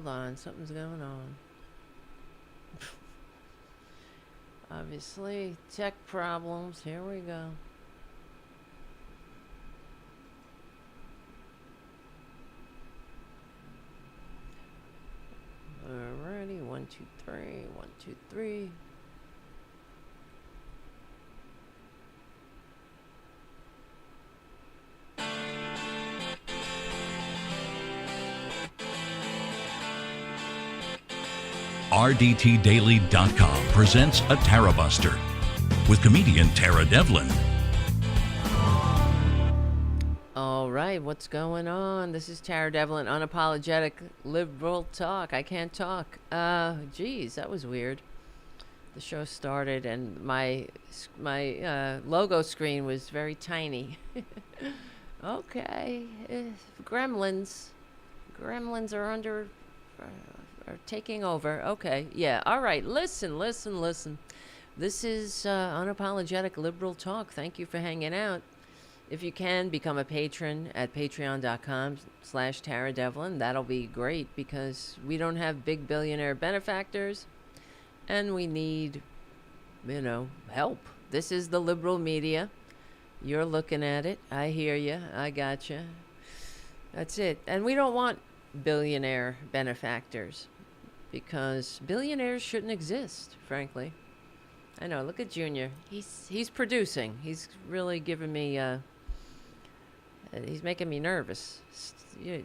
hold on. Something's going on. Obviously, tech problems. Here we go. Alrighty, 1, 2, 3, 1, 2, 3. RDTDaily.com presents a Tarabuster with comedian Tara Devlin. All right, what's going on? This is Tara Devlin, unapologetic liberal talk. I can't talk. Geez, that was weird. The show started and my logo screen was very tiny. Okay, gremlins are are taking over. Okay, yeah. All right, listen. This is unapologetic liberal talk. Thank you for hanging out. If you can, become a patron at patreon.com/Tara Devlin. That'll be great because we don't have big billionaire benefactors and we need, help. This is the liberal media. You're looking at it. I hear you. I gotcha. That's it. And we don't want billionaire benefactors because billionaires shouldn't exist, frankly. I know. Look at Junior. He's producing. He's really giving me. He's making me nervous.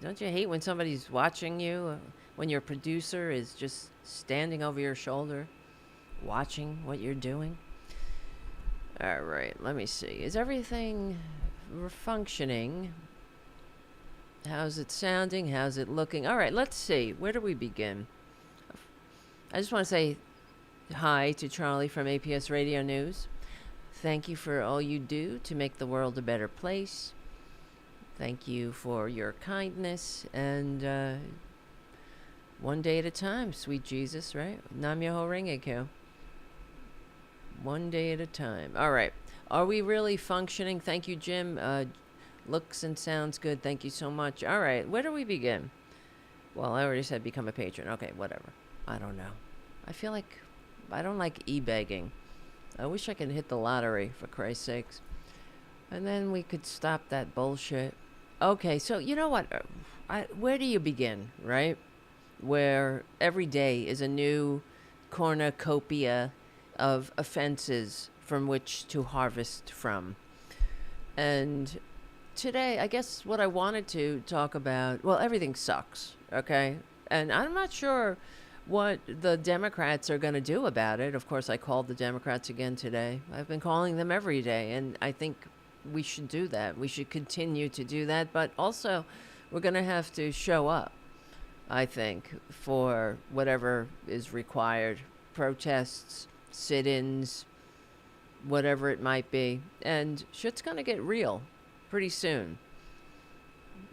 Don't you hate when somebody's watching you? When your producer is just standing over your shoulder, watching what you're doing. All right. Let me see. Is everything functioning? How's it sounding? How's it looking? All right. Let's see. Where do we begin? I just want to say hi to Charlie from APS Radio News. Thank you for all you do to make the world a better place. Thank you for your kindness and one day at a time, sweet Jesus, right? Nam Myoho Renge Kyo. One day at a time. All right. Are we really functioning? Thank you, Jim. Looks and sounds good. Thank you so much. All right. Where do we begin? Well, I already said become a patron. Okay, whatever. I don't know. I feel like I don't like e-begging. I wish I could hit the lottery, for Christ's sakes. And then we could stop that bullshit. Okay, so you know what? Where do you begin, right? Where every day is a new cornucopia of offenses from which to harvest from. And today, I guess what I wanted to talk about, well, everything sucks, okay? And I'm not sure what the Democrats are going to do about it. Of course, I called the Democrats again today. I've been calling them every day, and I think we should do that. We should continue to do that, but also we're going to have to show up, I think, for whatever is required. Protests, sit-ins, whatever it might be. And shit's going to get real pretty soon,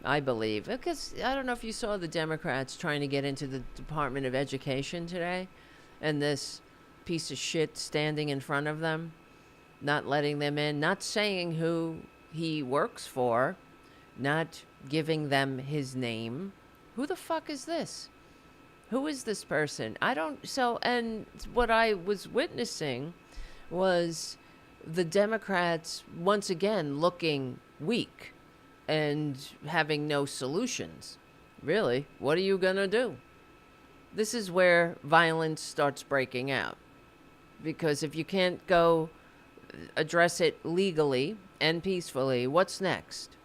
I believe. Because I don't know if you saw the Democrats trying to get into the Department of Education today, and this piece of shit standing in front of them, not letting them in, not saying who he works for, not giving them his name. Who the fuck is this? Who is this person? And what I was witnessing was the Democrats once again looking weak and having no solutions. Really, what are you gonna do? This is where violence starts breaking out. Because if you can't go address it legally and peacefully, what's next?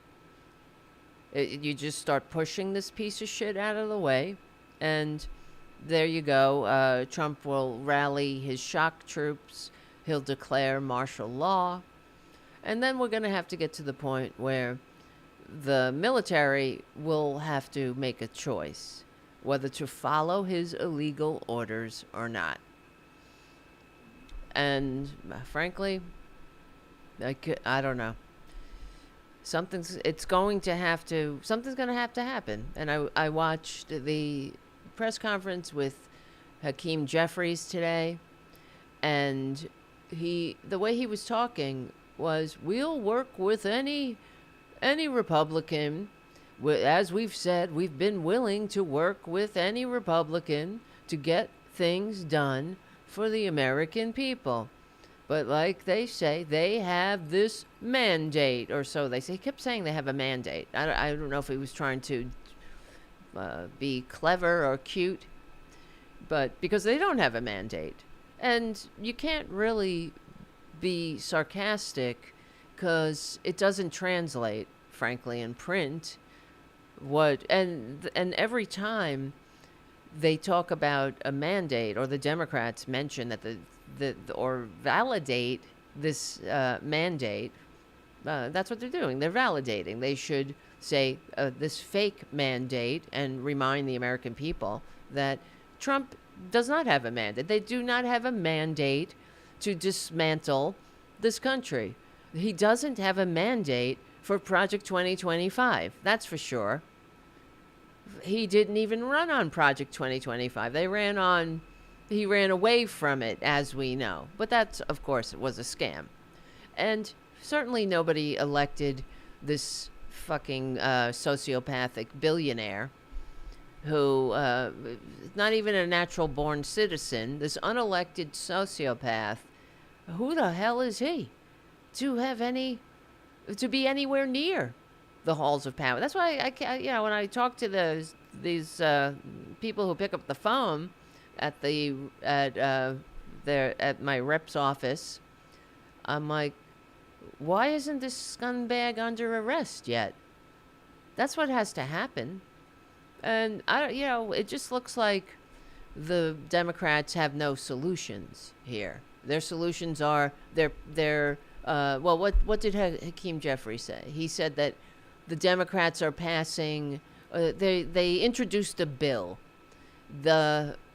You just start pushing this piece of shit out of the way, and there you go. Trump will rally his shock troops. He'll declare martial law. And then we're going to have to get to the point where the military will have to make a choice whether to follow his illegal orders or not. And frankly, I don't know. Something's going to have to happen. And I watched the press conference with Hakeem Jeffries today, and the way he was talking was, we'll work with any Republican, As we've said, we've been willing to work with any Republican to get things done for the American people. But like they say, they have this mandate, or so they say. He kept saying they have a mandate. I don't know if he was trying to be clever or cute, but because they don't have a mandate. And you can't really be sarcastic because it doesn't translate, frankly, in print. And every time they talk about a mandate, or the Democrats mention that or validate this mandate, that's what they're doing. They're validating. They should say this fake mandate and remind the American people that Trump does not have a mandate. They do not have a mandate to dismantle this country. He doesn't have a mandate for Project 2025. That's for sure. He didn't even run on Project 2025. He ran away from it, as we know. But that's, of course, it was a scam. And certainly nobody elected this fucking sociopathic billionaire who, not even a natural-born citizen, this unelected sociopath. Who the hell is he to be anywhere near the halls of power? That's why when I talk to these people who pick up the phone at my rep's office, I'm like, why isn't this scumbag under arrest yet? That's what has to happen. And it just looks like the Democrats have no solutions here. Their solutions are what did Hakeem Jeffrey say? He said that the Democrats are passing. They introduced a bill,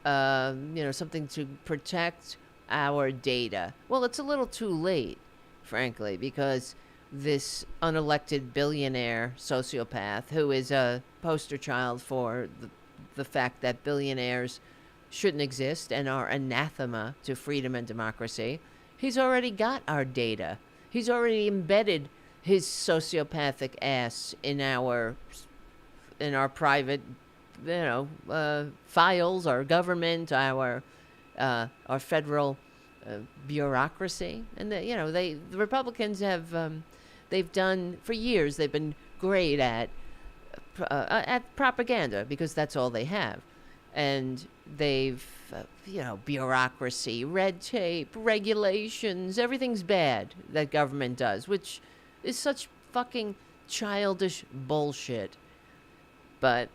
something to protect our data. Well, it's a little too late, frankly, because this unelected billionaire sociopath, who is a poster child for the fact that billionaires shouldn't exist and are anathema to freedom and democracy, he's already got our data. He's already embedded his sociopathic ass in our private, files, our government, our federal bureaucracy. And the Republicans have they've done for years. They've been great at propaganda, because that's all they have. And they've, bureaucracy, red tape, regulations, everything's bad that government does, which is such fucking childish bullshit. But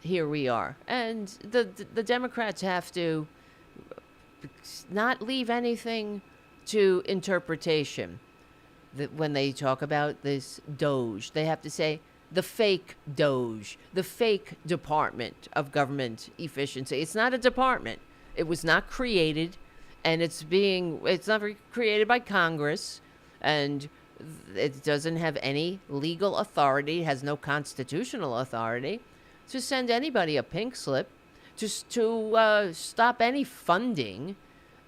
here we are. And the Democrats have to not leave anything to interpretation. When they talk about this Doge, they have to say the fake Doge, the fake Department of Government Efficiency. It's not a department. It was not created, and it's not created by Congress, and it doesn't have any legal authority, has no constitutional authority to send anybody a pink slip, just to stop any funding,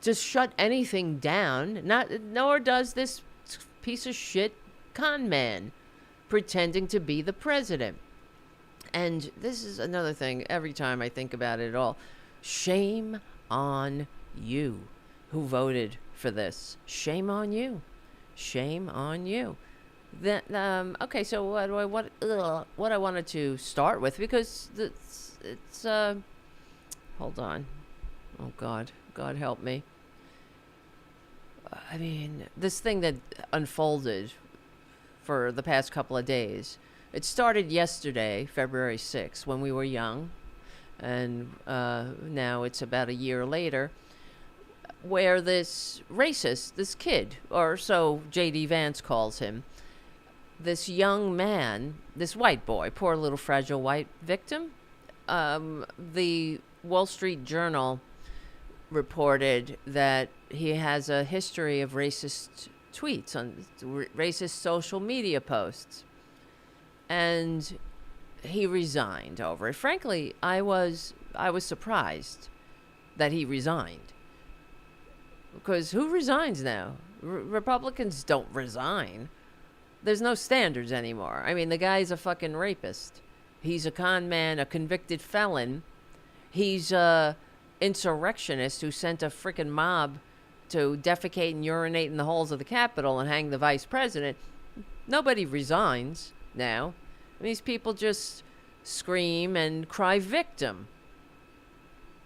to shut anything down. Nor does this piece of shit con man pretending to be the president. And this is another thing, every time I think about it at all. Shame on you who voted for this. Shame on you. Shame on you. Okay, so what I wanted to start with, because it's hold on. Oh God help me. I mean, this thing that unfolded for the past couple of days, it started yesterday, February 6th, when we were young, and now it's about a year later, where this racist, this kid, or so J.D. Vance calls him, this young man, this white boy, poor little fragile white victim, the Wall Street Journal reported that he has a history of racist tweets, on racist social media posts, and he resigned over it. Frankly, I was surprised that he resigned, because who resigns now? Republicans don't resign. There's no standards anymore. I mean, the guy's a fucking rapist, He's a con man, a convicted felon. He's a insurrectionist who sent a freaking mob to defecate and urinate in the halls of the Capitol and hang the vice president. Nobody resigns now. These people just scream and cry victim.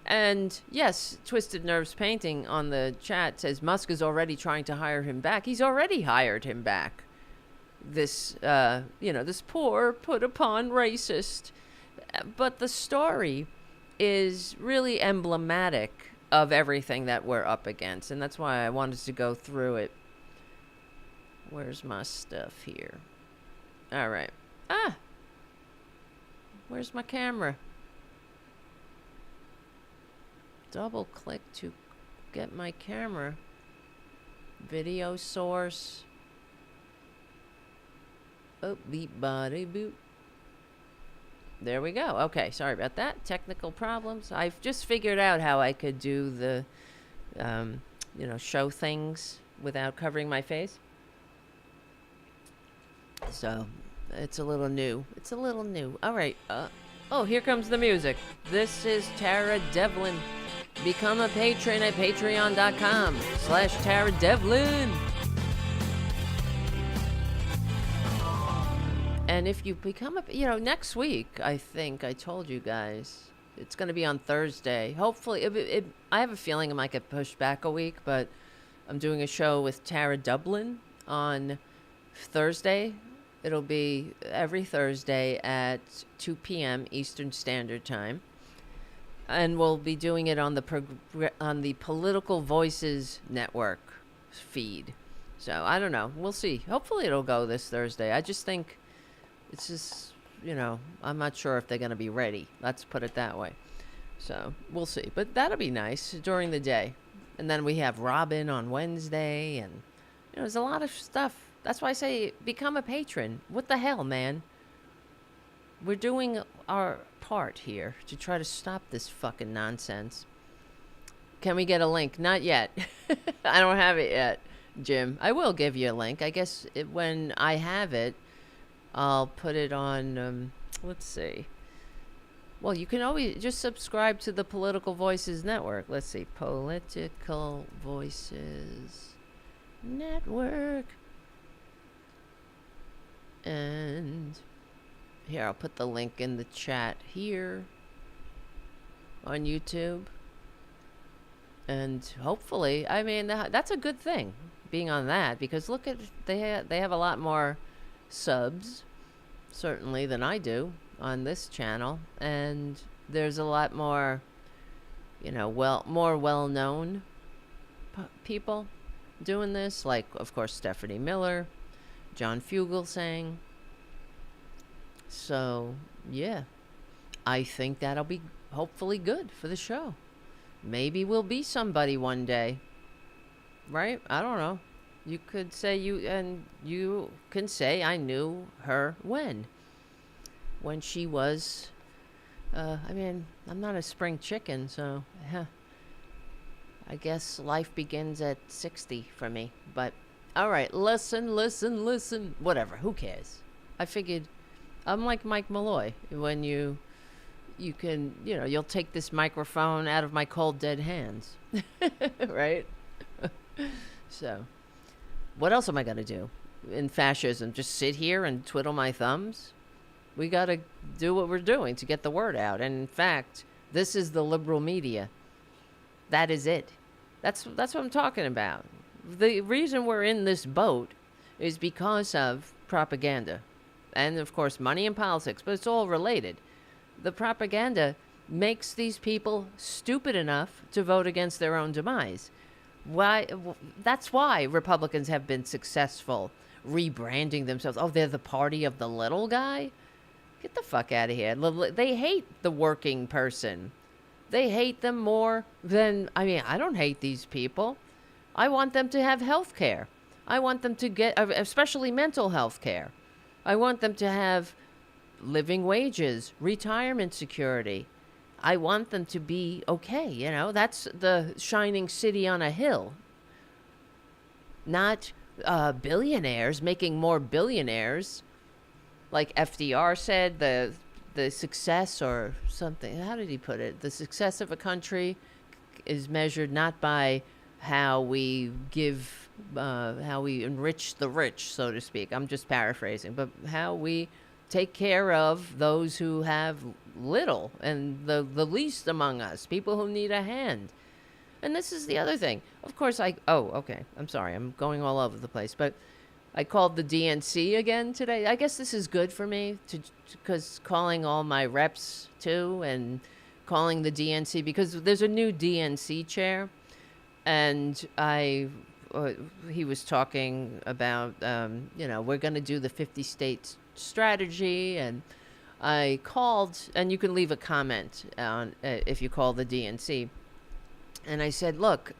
And yes, Twisted Nerves Painting on the chat says Musk is already trying to hire him back. He's already hired him back. This, this poor, put upon racist. But the story is really emblematic of everything that we're up against. And that's why I wanted to go through it. Where's my stuff here? All right. Where's my camera? Double click to get my camera. Video source. Oh, beep body boop. There we go. Okay, sorry about that. Technical problems. I've just figured out how I could do the, show things without covering my face. So, it's a little new. All right. Here comes the music. This is Tara Devlin. Become a patron at patreon.com/Tara Devlin. And if you become next week, I think I told you guys, it's going to be on Thursday. Hopefully, I have a feeling it might get pushed back a week, but I'm doing a show with Tara Dublin on Thursday. It'll be every Thursday at 2 p.m. Eastern Standard Time. And we'll be doing it on the Political Voices Network feed. So, I don't know. We'll see. Hopefully it'll go this Thursday. I just think it's just, I'm not sure if they're going to be ready. Let's put it that way. So, we'll see. But that'll be nice during the day. And then we have Robyn on Wednesday. And, there's a lot of stuff. That's why I say become a patron. What the hell, man? We're doing our part here to try to stop this fucking nonsense. Can we get a link? Not yet. I don't have it yet, Jim. I will give you a link. I guess when I have it, I'll put it on, let's see. Well, you can always just subscribe to the Political Voices Network. Let's see. Political Voices Network. And here, I'll put the link in the chat here on YouTube. And hopefully, that's a good thing, being on that, because look at, they have a lot more subs, certainly, than I do on this channel. And there's a lot more, more well-known people doing this, like, of course, Stephanie Miller, John Fugelsang. So, yeah, I think that'll be hopefully good for the show. Maybe we'll be somebody one day, right? I don't know. You could say you can say I knew her when she was, I'm not a spring chicken, so, I guess life begins at 60 for me. But, all right, listen. Whatever, who cares? I figured, I'm like Mike Malloy. When you can, you'll take this microphone out of my cold, dead hands. Right? So, what else am I going to do in fascism? Just sit here and twiddle my thumbs? We got to do what we're doing to get the word out. And in fact, this is the liberal media. That is it. That's what I'm talking about. The reason we're in this boat is because of propaganda. And, of course, money and politics, but it's all related. The propaganda makes these people stupid enough to vote against their own demise. Why? That's why Republicans have been successful rebranding themselves. Oh, they're the party of the little guy? Get the fuck out of here. They hate the working person. They hate them more than, I don't hate these people. I want them to have health care. I want them to get, especially mental health care. I want them to have living wages, retirement security. I want them to be okay, That's the shining city on a hill. Not billionaires making more billionaires. Like FDR said, the the success or something. How did he put it? The success of a country is measured not by how we give, how we enrich the rich, so to speak. I'm just paraphrasing, but how we take care of those who have little and the least among us, people who need a hand. And this is the other thing. Of course, okay. I'm sorry. I'm going all over the place, but I called the DNC again today. I guess this is good for me because calling all my reps too and calling the DNC because there's a new DNC chair, and he was talking about we're going to do the 50 states strategy, and I called, and you can leave a comment on if you call the DNC. And I said, look,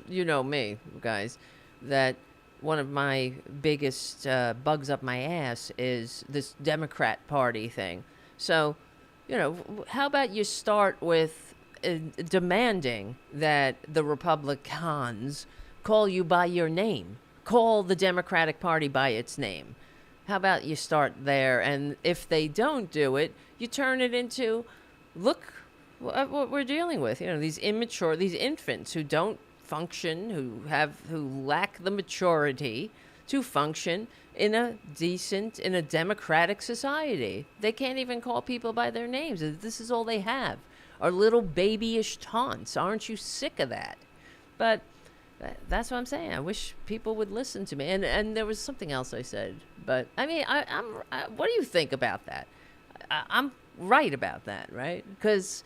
you know me, guys, that one of my biggest bugs up my ass is this Democrat Party thing. So, how about you start with demanding that the Republicans call you by your name, call the Democratic Party by its name. How about you start there? And if they don't do it, you turn it into, look what we're dealing with. These immature, these infants who don't function, who lack the maturity to function in a democratic society. They can't even call people by their names. This is all they have, are little babyish taunts. Aren't you sick of that? But that's what I'm saying. I wish people would listen to me. And there was something else I said, but I mean, what do you think about that? I'm right about that, right? Because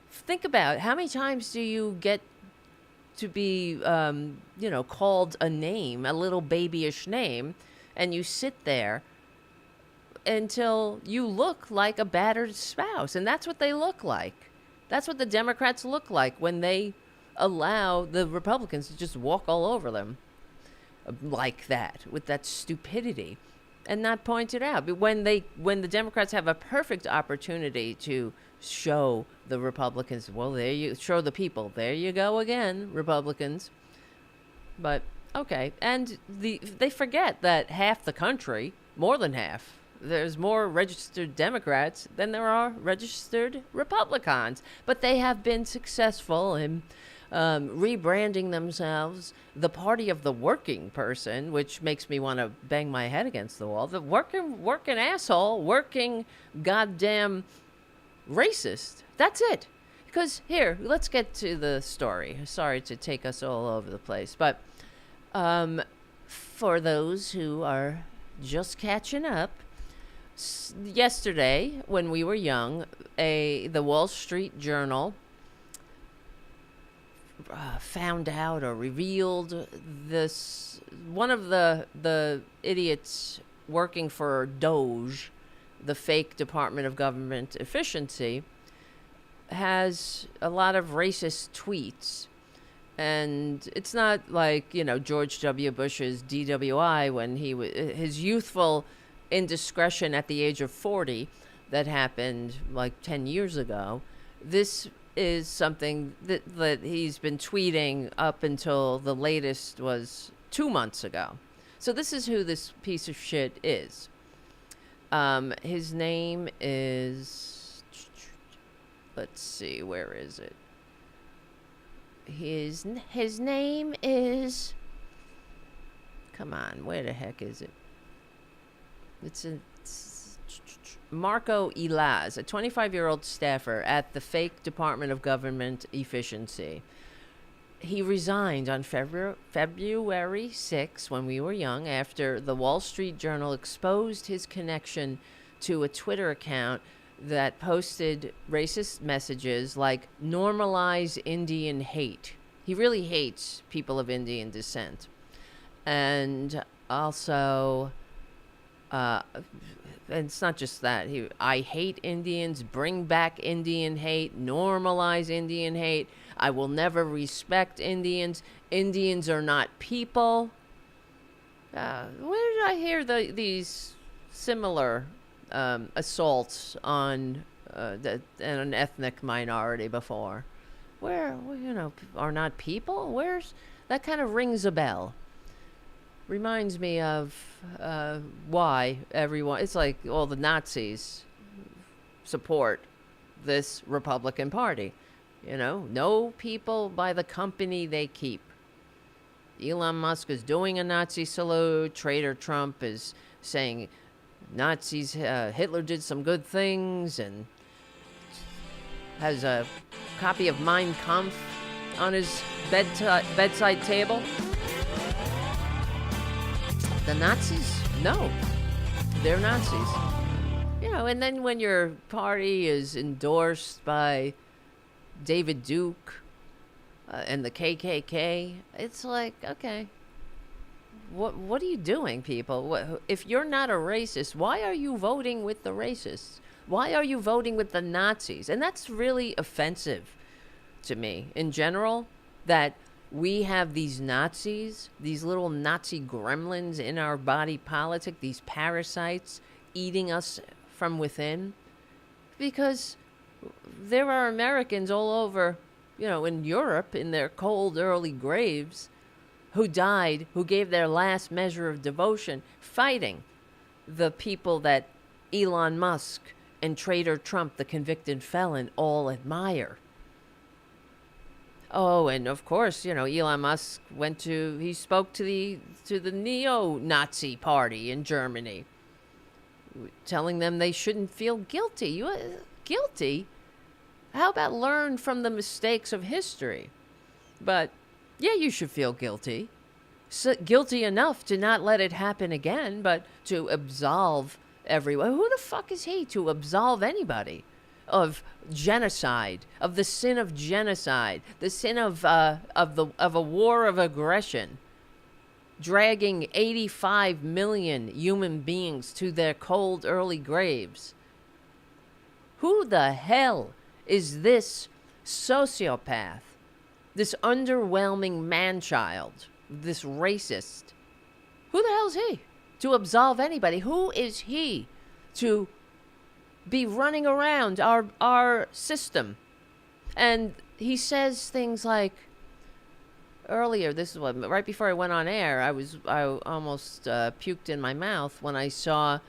think about how many times do you get to be, called a name, a little babyish name, and you sit there until you look like a battered spouse. And that's what they look like. That's what the Democrats look like when they allow the Republicans to just walk all over them like that, with that stupidity, and not point it out. But when the Democrats have a perfect opportunity to show the Republicans, well, show the people, there you go again, Republicans. But okay, and they forget that half the country, more than half, there's more registered Democrats than there are registered Republicans. But they have been successful in rebranding themselves the party of the working person, which makes me want to bang my head against the wall. The working asshole, working goddamn racist. That's it. Because here, let's get to the story. Sorry to take us all over the place, but for those who are just catching up, yesterday when we were young, the Wall Street Journal found out or revealed this. One of the idiots working for Doge, the fake Department of Government Efficiency, has a lot of racist tweets. And it's not like, George W. Bush's DWI when his youthful indiscretion at the age of 40 that happened like 10 years ago. This is something that he's been tweeting up until the latest was 2 months ago. So this is who this piece of shit is. His name is, let's see, where is it? His name is, come on, where the heck is it? It's Marco Elaz, a 25-year-old staffer at the fake Department of Government Efficiency. He resigned on February 6, when we were young, after the Wall Street Journal exposed his connection to a Twitter account that posted racist messages like normalize Indian hate. He really hates people of Indian descent. And also, and it's not just that. I hate Indians, bring back Indian hate, normalize Indian hate. I will never respect Indians. Indians are not people. Where did I hear these similar assaults on an ethnic minority before? Where, are not people? Where's that? Kind of rings a bell. Reminds me of why everyone, it's like all the Nazis support this Republican Party. Know people by the company they keep. Elon Musk is doing a Nazi salute. Traitor Trump is saying Nazis, Hitler did some good things, and has a copy of Mein Kampf on his bedside table. The Nazis? No. They're Nazis. And then when your party is endorsed by David Duke and the KKK, it's like, okay, what are you doing, people? If you're not a racist, why are you voting with the racists? Why are you voting with the Nazis? And that's really offensive to me in general, that we have these Nazis, these little Nazi gremlins in our body politic, these parasites eating us from within, because there are Americans all over, in Europe, in their cold, early graves, who died, who gave their last measure of devotion, fighting the people that Elon Musk and Traitor Trump, the convicted felon, all admire. Oh, and of course, Elon Musk he spoke to the neo-Nazi party in Germany, telling them they shouldn't feel guilty. Guilty? How about learn from the mistakes of history? But yeah, you should feel guilty. Guilty enough to not let it happen again, but to absolve everyone. Who the fuck is he to absolve anybody of genocide, of the sin of genocide, the sin of a war of aggression, dragging 85 million human beings to their cold early graves? Who the hell is this sociopath, this underwhelming man-child, this racist? Who the hell is he to absolve anybody? Who is he to be running around our system? And he says things like, earlier, this is right before I went on air, I almost puked in my mouth when I saw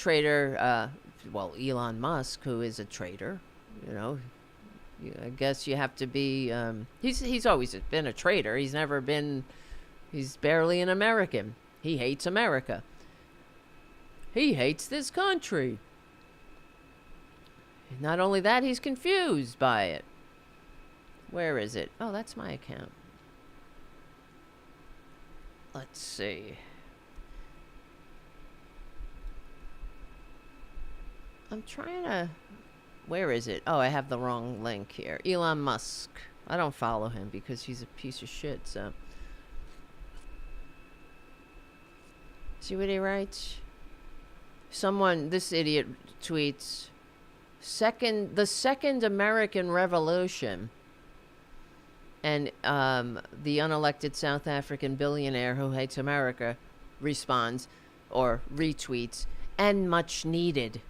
Elon Musk, who is a traitor. I guess you have to be. He's always been a traitor. He's barely an American. He hates America. He hates this country. Not only that, he's confused by it. Where is it? Oh, that's my account. Let's see. I'm trying to... Where is it? Oh, I have the wrong link here. Elon Musk. I don't follow him because he's a piece of shit, so... See what he writes? This idiot tweets, the second American Revolution, and the unelected South African billionaire who hates America responds or retweets, and much needed.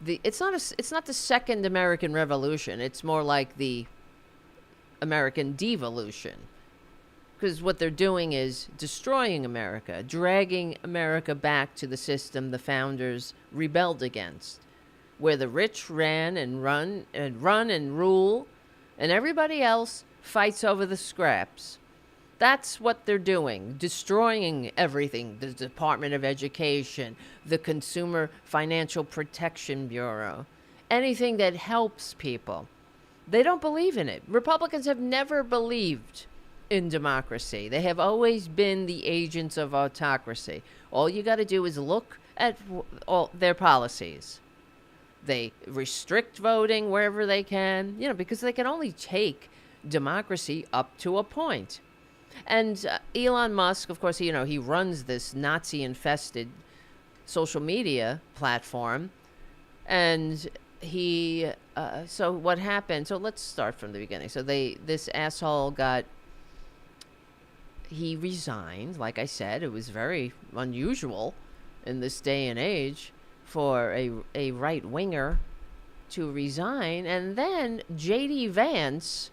It's not the second American Revolution. It's more like the American devolution. Because what they're doing is destroying America, dragging America back to the system the founders rebelled against, where the rich run and rule, and everybody else fights over the scraps. That's what they're doing, destroying everything. The Department of Education, the Consumer Financial Protection Bureau, anything that helps people. They don't believe in it. Republicans have never believed in democracy. They have always been the agents of autocracy. All you got to do is look at all their policies. They restrict voting wherever they can, because they can only take democracy up to a point. And Elon Musk, of course, he runs this Nazi-infested social media platform. And he, so what happened? So let's start from the beginning. So this asshole he resigned. Like I said, it was very unusual in this day and age for a right-winger to resign. And then J.D. Vance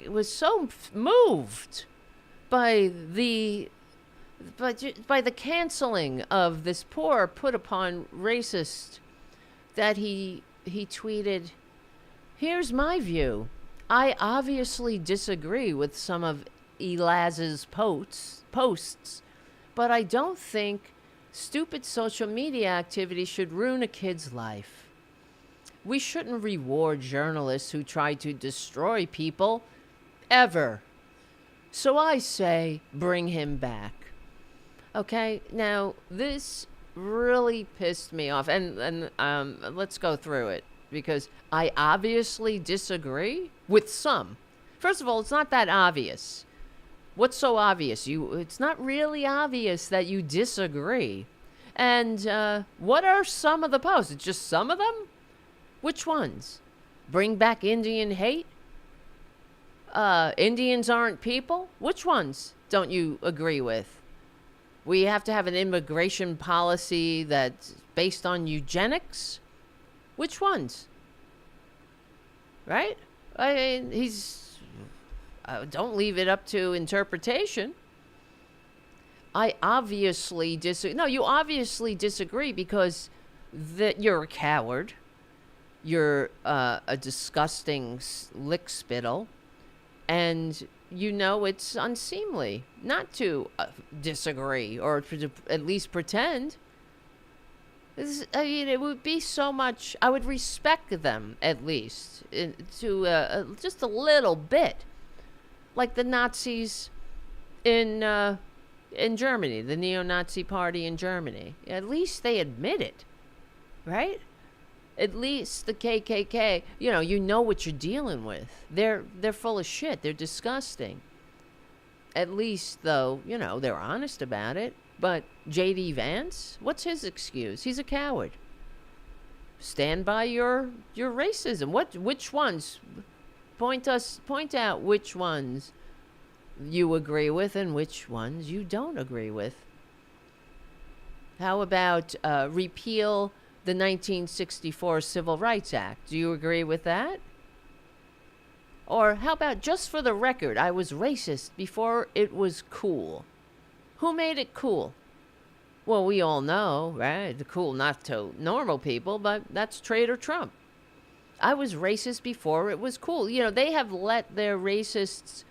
was so moved by the by the canceling of this poor put upon racist that he tweeted, "Here's my view. I obviously disagree with some of Elaz's posts, but I don't think stupid social media activity should ruin a kid's life. We shouldn't reward journalists who try to destroy people, ever. So I say, bring him back." Okay, now this really pissed me off, and let's go through it, because I obviously disagree with some. First of all, it's not that obvious. What's so obvious? It's not really obvious that you disagree. And what are some of the posts? It's just some of them? Which ones? Bring back Indian hate? Indians aren't people? Which ones don't you agree with? We have to have an immigration policy that's based on eugenics? Which ones? Right? I mean, don't leave it up to interpretation. I obviously disagree. No, you obviously disagree because you're a coward. You're a disgusting lick spittle. And you know it's unseemly not to disagree or to at least pretend. I mean, it would be so much. I would respect them at least to just a little bit, like the Nazis in Germany, the neo-Nazi party in Germany. At least they admit it, right? At least the KKK, you know what you're dealing with. They're full of shit. They're disgusting. At least, though, they're honest about it. But J.D. Vance, what's his excuse? He's a coward. Stand by your racism. Which ones? Point out which ones you agree with and which ones you don't agree with. How about repeal the 1964 Civil Rights Act? Do you agree with that? Or how about, just for the record, I was racist before it was cool? Who made it cool? Well, we all know, right? The cool not to normal people, but that's Trader Trump. I was racist before it was cool. They have let their racists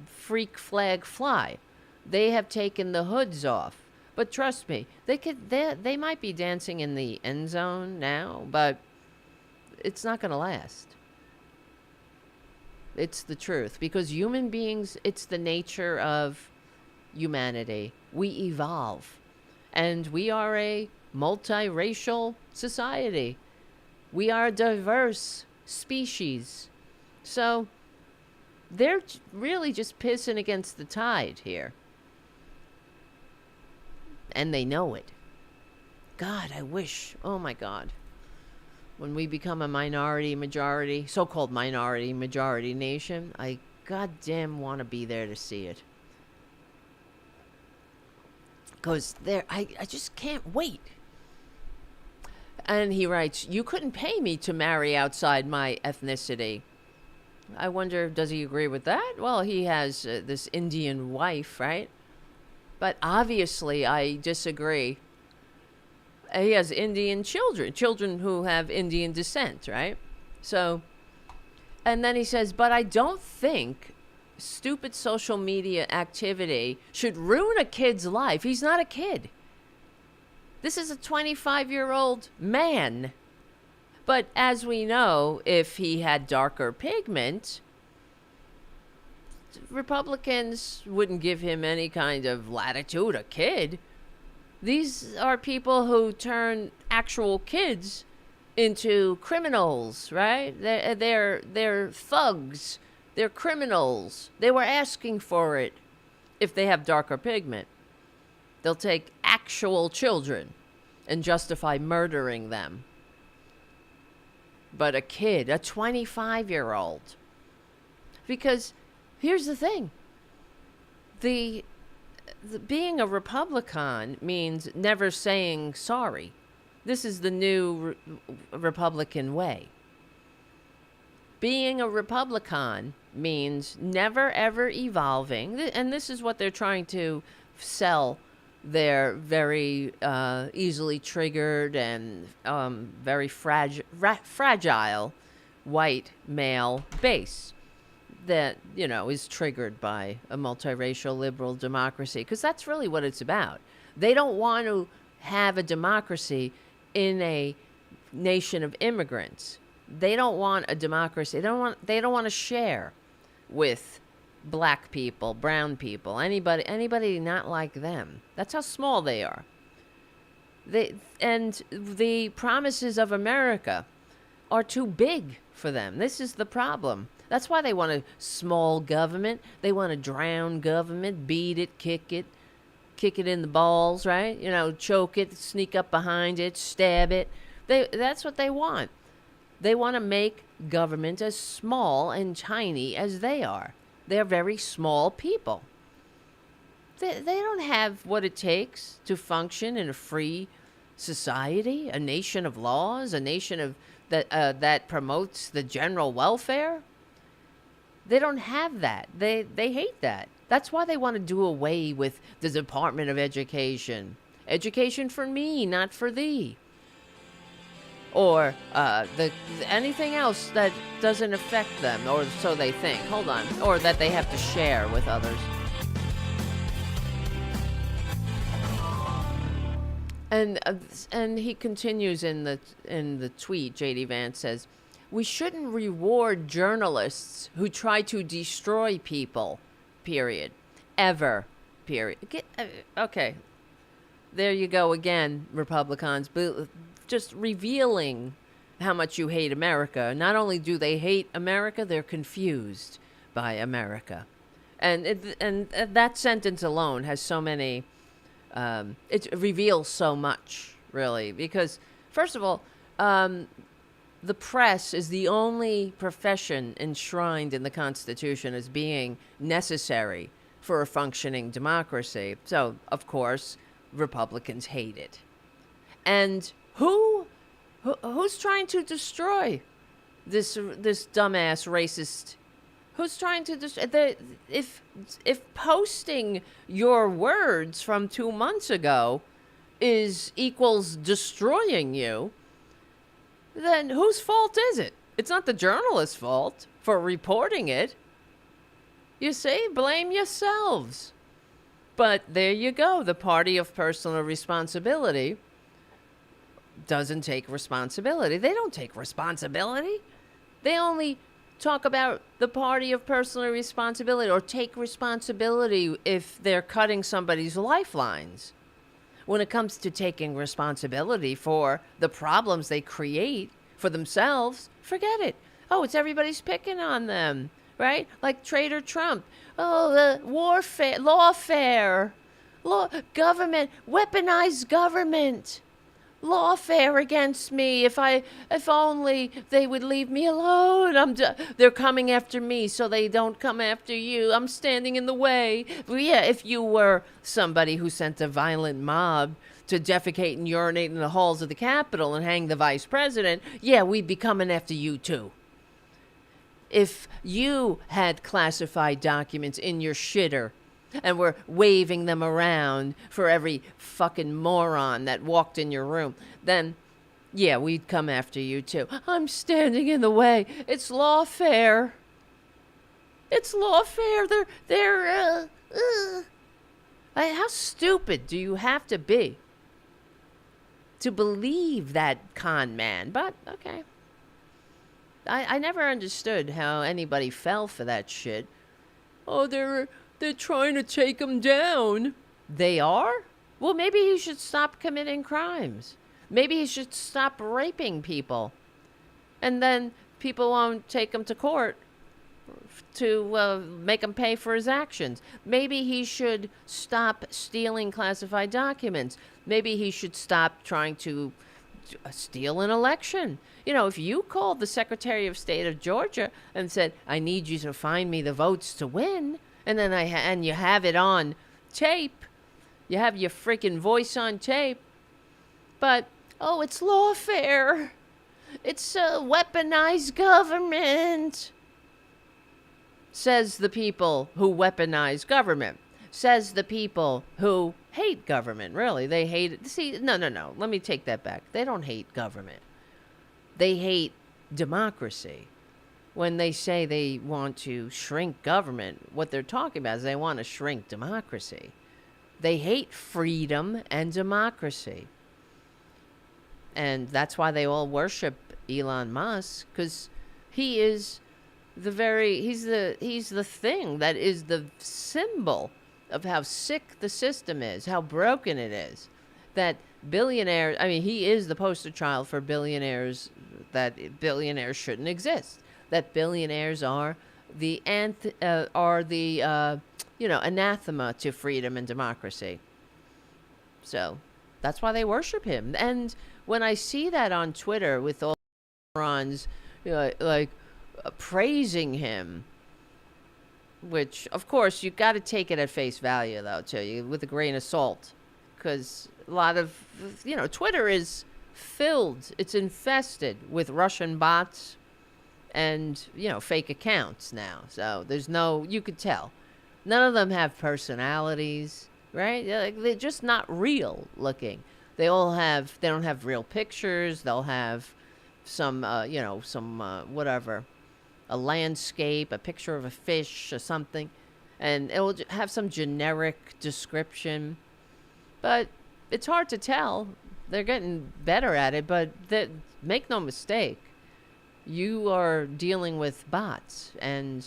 freak flag fly. They have taken the hoods off. But trust me, they might be dancing in the end zone now, but it's not going to last. It's the truth. Because human beings, it's the nature of humanity. We evolve. And we are a multiracial society. We are a diverse species. So they're really just pissing against the tide here. And they know it. God, I wish. Oh my God. When we become a majority, so-called majority nation, I goddamn want to be there to see it. Because I just can't wait. And he writes, "You couldn't pay me to marry outside my ethnicity." I wonder, does he agree with that? Well, he has this Indian wife, right? But obviously, I disagree. He has Indian children who have Indian descent, right? So, and then he says, "But I don't think stupid social media activity should ruin a kid's life." He's not a kid. This is a 25-year-old man. But as we know, if he had darker pigment, Republicans wouldn't give him any kind of latitude. A kid. These are people who turn actual kids into criminals, right? They're thugs. They're criminals. They were asking for it. If they have darker pigment, they'll take actual children and justify murdering them. But a kid, a 25-year-old. Because here's the thing. The being a Republican means never saying sorry. This is the new Republican way. Being a Republican means never, ever evolving. And this is what they're trying to sell their very easily triggered and very fragile white male base that, is triggered by a multiracial liberal democracy, because that's really what it's about. They don't want to have a democracy in a nation of immigrants. They don't want a democracy. They don't want to share with black people, brown people, anybody not like them. That's how small they are. And the promises of America are too big for them. This is the problem. That's why they want a small government. They want to drown government, beat it, kick it in the balls, right? Choke it, sneak up behind it, stab it. That's what they want. They want to make government as small and tiny as they are. They're very small people. They don't have what it takes to function in a free society, a nation of laws, a nation that promotes the general welfare. They don't have that. They hate that. That's why they want to do away with the Department of Education. Education for me, not for thee. Or anything else that doesn't affect them, or so they think. Hold on. Or that they have to share with others. And he continues in the tweet. J.D. Vance says, "We shouldn't reward journalists who try to destroy people. Period. Ever. Period." Okay. There you go again, Republicans. Just revealing how much you hate America. Not only do they hate America, they're confused by America. And that sentence alone has so many... it reveals so much, really. Because, first of all, the press is the only profession enshrined in the Constitution as being necessary for a functioning democracy. So, of course, Republicans hate it. And who's trying to destroy this dumbass racist? Who's trying to destroy? If posting your words from 2 months ago equals destroying you, then whose fault is it? It's not the journalist's fault for reporting it. You see, blame yourselves. But there you go. The party of personal responsibility doesn't take responsibility. They don't take responsibility. They only talk about the party of personal responsibility, or take responsibility if they're cutting somebody's lifelines. When it comes to taking responsibility for the problems they create for themselves, forget it. Oh, it's everybody's picking on them, right? Like Trader Trump. Oh, the warfare, lawfare, government, weaponized government. Lawfare against me. If only they would leave me alone. They're coming after me, so they don't come after you. I'm standing in the way. Well, yeah, if you were somebody who sent a violent mob to defecate and urinate in the halls of the Capitol and hang the vice president, yeah, we'd be coming after you too. If you had classified documents in your shitter and we're waving them around for every fucking moron that walked in your room, then, yeah, we'd come after you too. I'm standing in the way. It's lawfare. It's lawfare. How stupid do you have to be to believe that con man? But, okay. I never understood how anybody fell for that shit. Oh, they're trying to take him down. They are? Well, maybe he should stop committing crimes. Maybe he should stop raping people. And then people won't take him to court to make him pay for his actions. Maybe he should stop stealing classified documents. Maybe he should stop trying to steal an election. If you called the Secretary of State of Georgia and said, I need you to find me the votes to win, and then and you have it on tape, you have your freaking voice on tape, but, oh, it's lawfare. It's a weaponized government, says the people who weaponize government. says the people who hate government. Really, they hate it. See, no. Let me take that back. They don't hate government. They hate democracy. When they say they want to shrink government, what they're talking about is they want to shrink democracy. They hate freedom and democracy. And that's why they all worship Elon Musk, because he is he's the thing that is the symbol of how sick the system is, how broken it is. That billionaires, I mean, he is the poster child for billionaires, that billionaires shouldn't exist. That billionaires are the anathema to freedom and democracy. So that's why they worship him. And when I see that on Twitter with all morons, praising him, which of course you got to take it at face value, though, too, with a grain of salt, because a lot of Twitter is filled, it's infested with Russian bots and fake accounts now. So there's you could tell none of them have personalities, right? They're just not real looking. They don't have real pictures. They'll have some whatever, a landscape, a picture of a fish or something, and it will have some generic description, but it's hard to tell. They're getting better at it, but make no mistake, you are dealing with bots and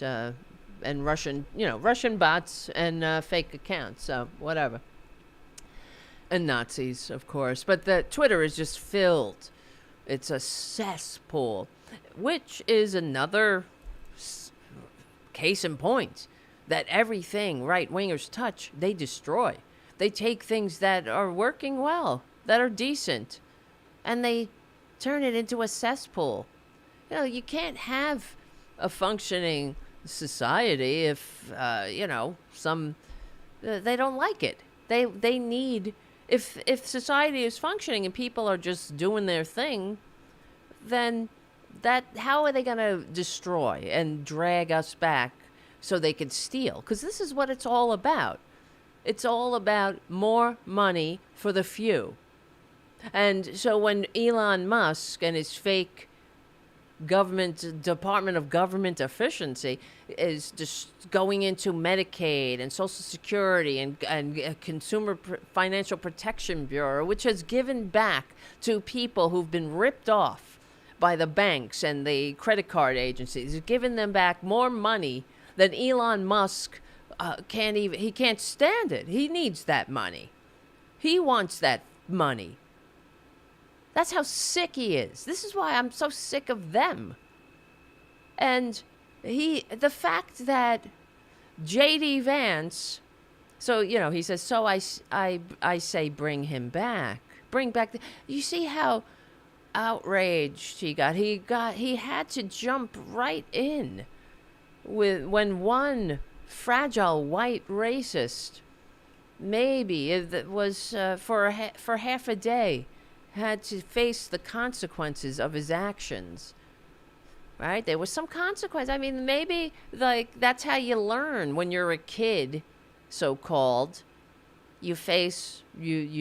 Russian bots and fake accounts, so whatever. And Nazis, of course. But the Twitter is just filled. It's a cesspool, which is another case in point that everything right-wingers touch, they destroy. They take things that are working well, that are decent, and they turn it into a cesspool. You can't have a functioning society if, they don't like it. They need, if society is functioning and people are just doing their thing, then how are they going to destroy and drag us back so they can steal? Because this is what it's all about. It's all about more money for the few. And so when Elon Musk and his fake Department of Government Efficiency is just going into Medicaid and Social Security and Consumer Financial Protection Bureau, which has given back to people who've been ripped off by the banks and the credit card agencies, giving them back more money than Elon Musk he can't stand it. He needs that money. He wants that money. That's how sick he is. This is why I'm so sick of them. And the fact that J.D. Vance, so, he says, so I say bring him back. Bring back you see how outraged he got. He had to jump right in when one fragile white racist, maybe it was for half a day, had to face the consequences of his actions, right? There was some consequence. I mean, maybe that's how you learn when you're a kid, so-called. You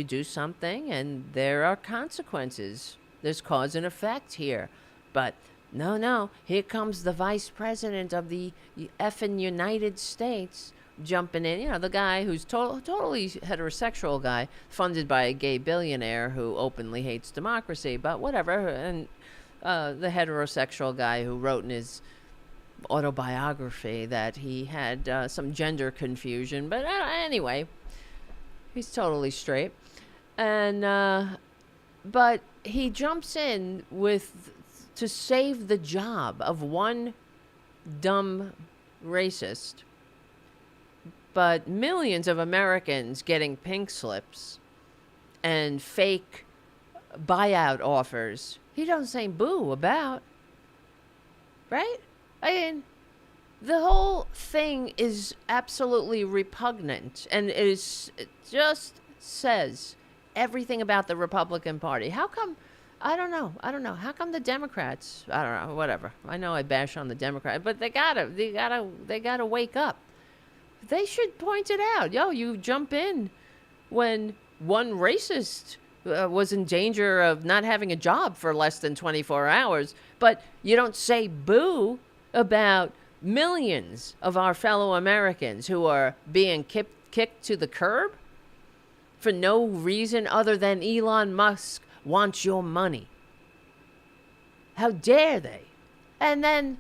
do something and there are consequences. There's cause and effect here. But no, here comes the vice president of the effing United States jumping in, the guy who's totally heterosexual guy, funded by a gay billionaire who openly hates democracy, but whatever. And the heterosexual guy who wrote in his autobiography that he had some gender confusion, but anyway, he's totally straight. And but he jumps in to save the job of one dumb racist, but millions of Americans getting pink slips and fake buyout offers, he doesn't say boo about. Right? I mean, the whole thing is absolutely repugnant, and it just says everything about the Republican Party. How come? I don't know. How come the Democrats? I don't know. Whatever. I know I bash on the Democrats, but they gotta wake up. they should point it out. Yo, you jump in when one racist was in danger of not having a job for less than 24 hours, but you don't say boo about millions of our fellow Americans who are being kicked to the curb for no reason other than Elon Musk wants your money. How dare they? And then,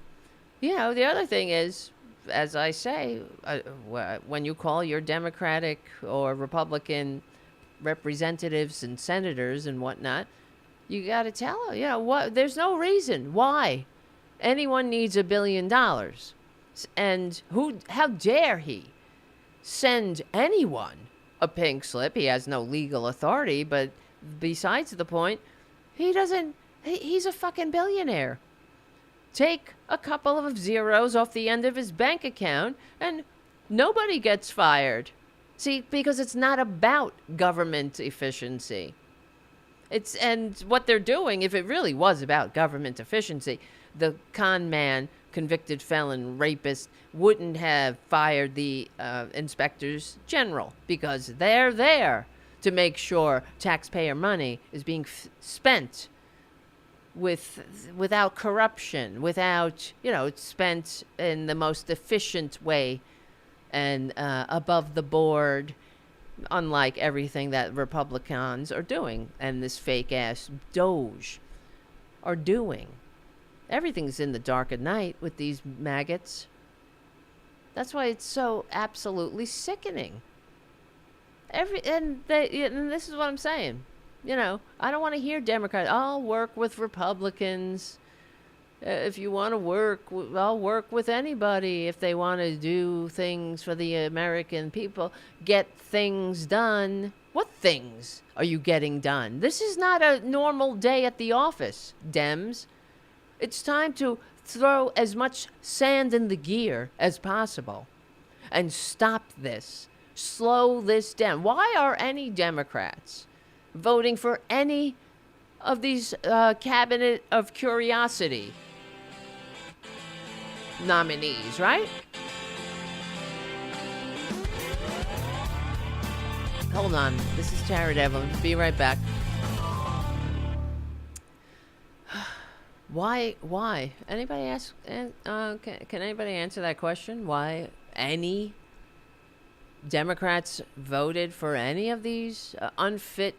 the other thing is, as I say, when you call your Democratic or Republican representatives and senators and whatnot, you got to tell them, what? There's no reason why anyone needs $1 billion. And how dare he send anyone a pink slip? He has no legal authority, but besides the point, he's a fucking billionaire. Take a couple of zeros off the end of his bank account and nobody gets fired. See, because it's not about government efficiency. And what they're doing, if it really was about government efficiency, the con man, convicted felon, rapist wouldn't have fired the inspectors general, because they're there to make sure taxpayer money is being spent without corruption, without, it's spent in the most efficient way and above the board, unlike everything that Republicans are doing and this fake ass Doge are doing. Everything's in the dark at night with these maggots. That's why it's so absolutely sickening. And this is what I'm saying. I don't want to hear Democrats, I'll work with Republicans. If you want to work, I'll work with anybody. If they want to do things for the American people, get things done. What things are you getting done? This is not a normal day at the office, Dems. It's time to throw as much sand in the gear as possible and stop this. Slow this down. Why are any Democrats voting for any of these cabinet of curiosity nominees, right? Hold on. This is Tara Devlin. Be right back. Why? Anybody ask? Can anybody answer that question? Why any Democrats voted for any of these unfit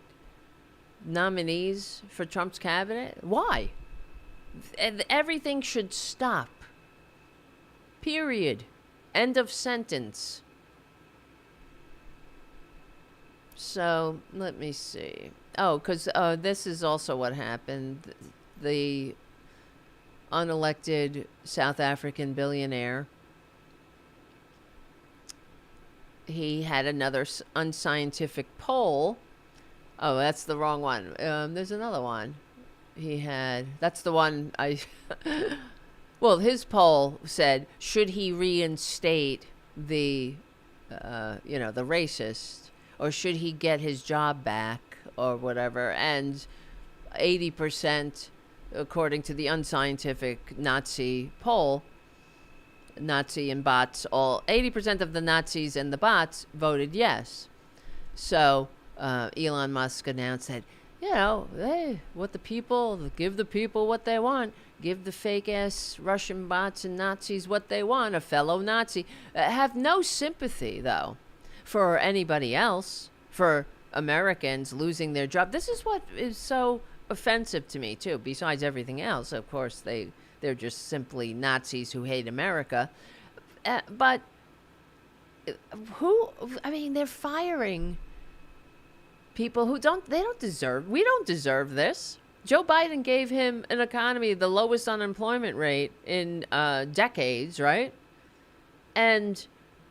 nominees for Trump's cabinet? Why? Everything should stop. Period. End of sentence. So, let me see. Oh, because this is also what happened. The unelected South African billionaire, he had another unscientific poll. Oh, that's the wrong one. There's another one. That's the one I... Well, his poll said, should he reinstate the racist, or should he get his job back, or whatever? And 80%, according to the unscientific Nazi poll, Nazi and bots, 80% of the Nazis and the bots voted yes. So Elon Musk announced that, hey, give the people what they want. Give the fake-ass Russian bots and Nazis what they want. A fellow Nazi. Have no sympathy, though, for anybody else, for Americans losing their job. This is what is so offensive to me, too, besides everything else. Of course, they're just simply Nazis who hate America. But they're firing people who we don't deserve this. Joe Biden gave him an economy, the lowest unemployment rate in decades, right? And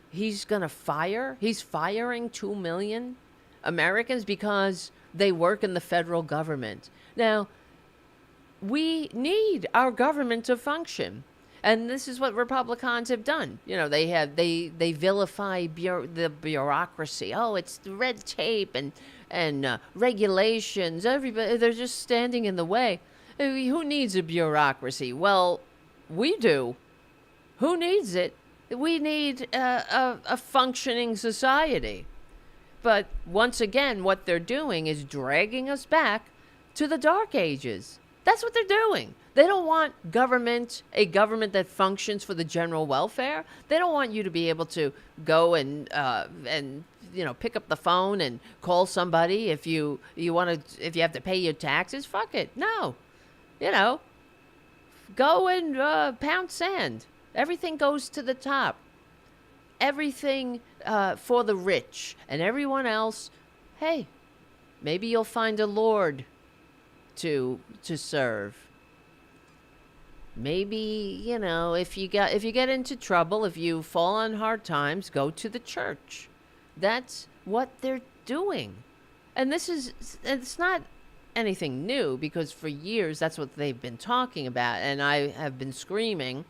he's firing 2 million Americans because they work in the federal government. Now, we need our government to function. And this is what Republicans have done. They vilify the bureaucracy. Oh, it's the red tape and regulations. Everybody, they're just standing in the way. Who needs a bureaucracy? Well, we do. Who needs it? We need a functioning society. But once again, what they're doing is dragging us back to the Dark Ages. That's what they're doing. They don't want a government that functions for the general welfare. They don't want you to be able to go and pick up the phone and call somebody if you have to pay your taxes. Fuck it. No. Go and pound sand. Everything goes to the top. Everything for the rich. And everyone else, hey, maybe you'll find a lord to serve. Maybe, if you get into trouble, if you fall on hard times, go to the church. That's what they're doing. And it's not anything new, because for years that's what they've been talking about. And I have been screaming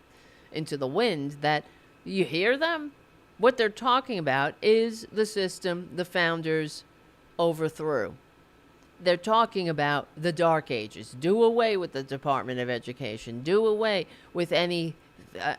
into the wind that, you hear them? What they're talking about is the system the founders overthrew. They're talking about the Dark Ages. Do away with the Department of Education. Do away with any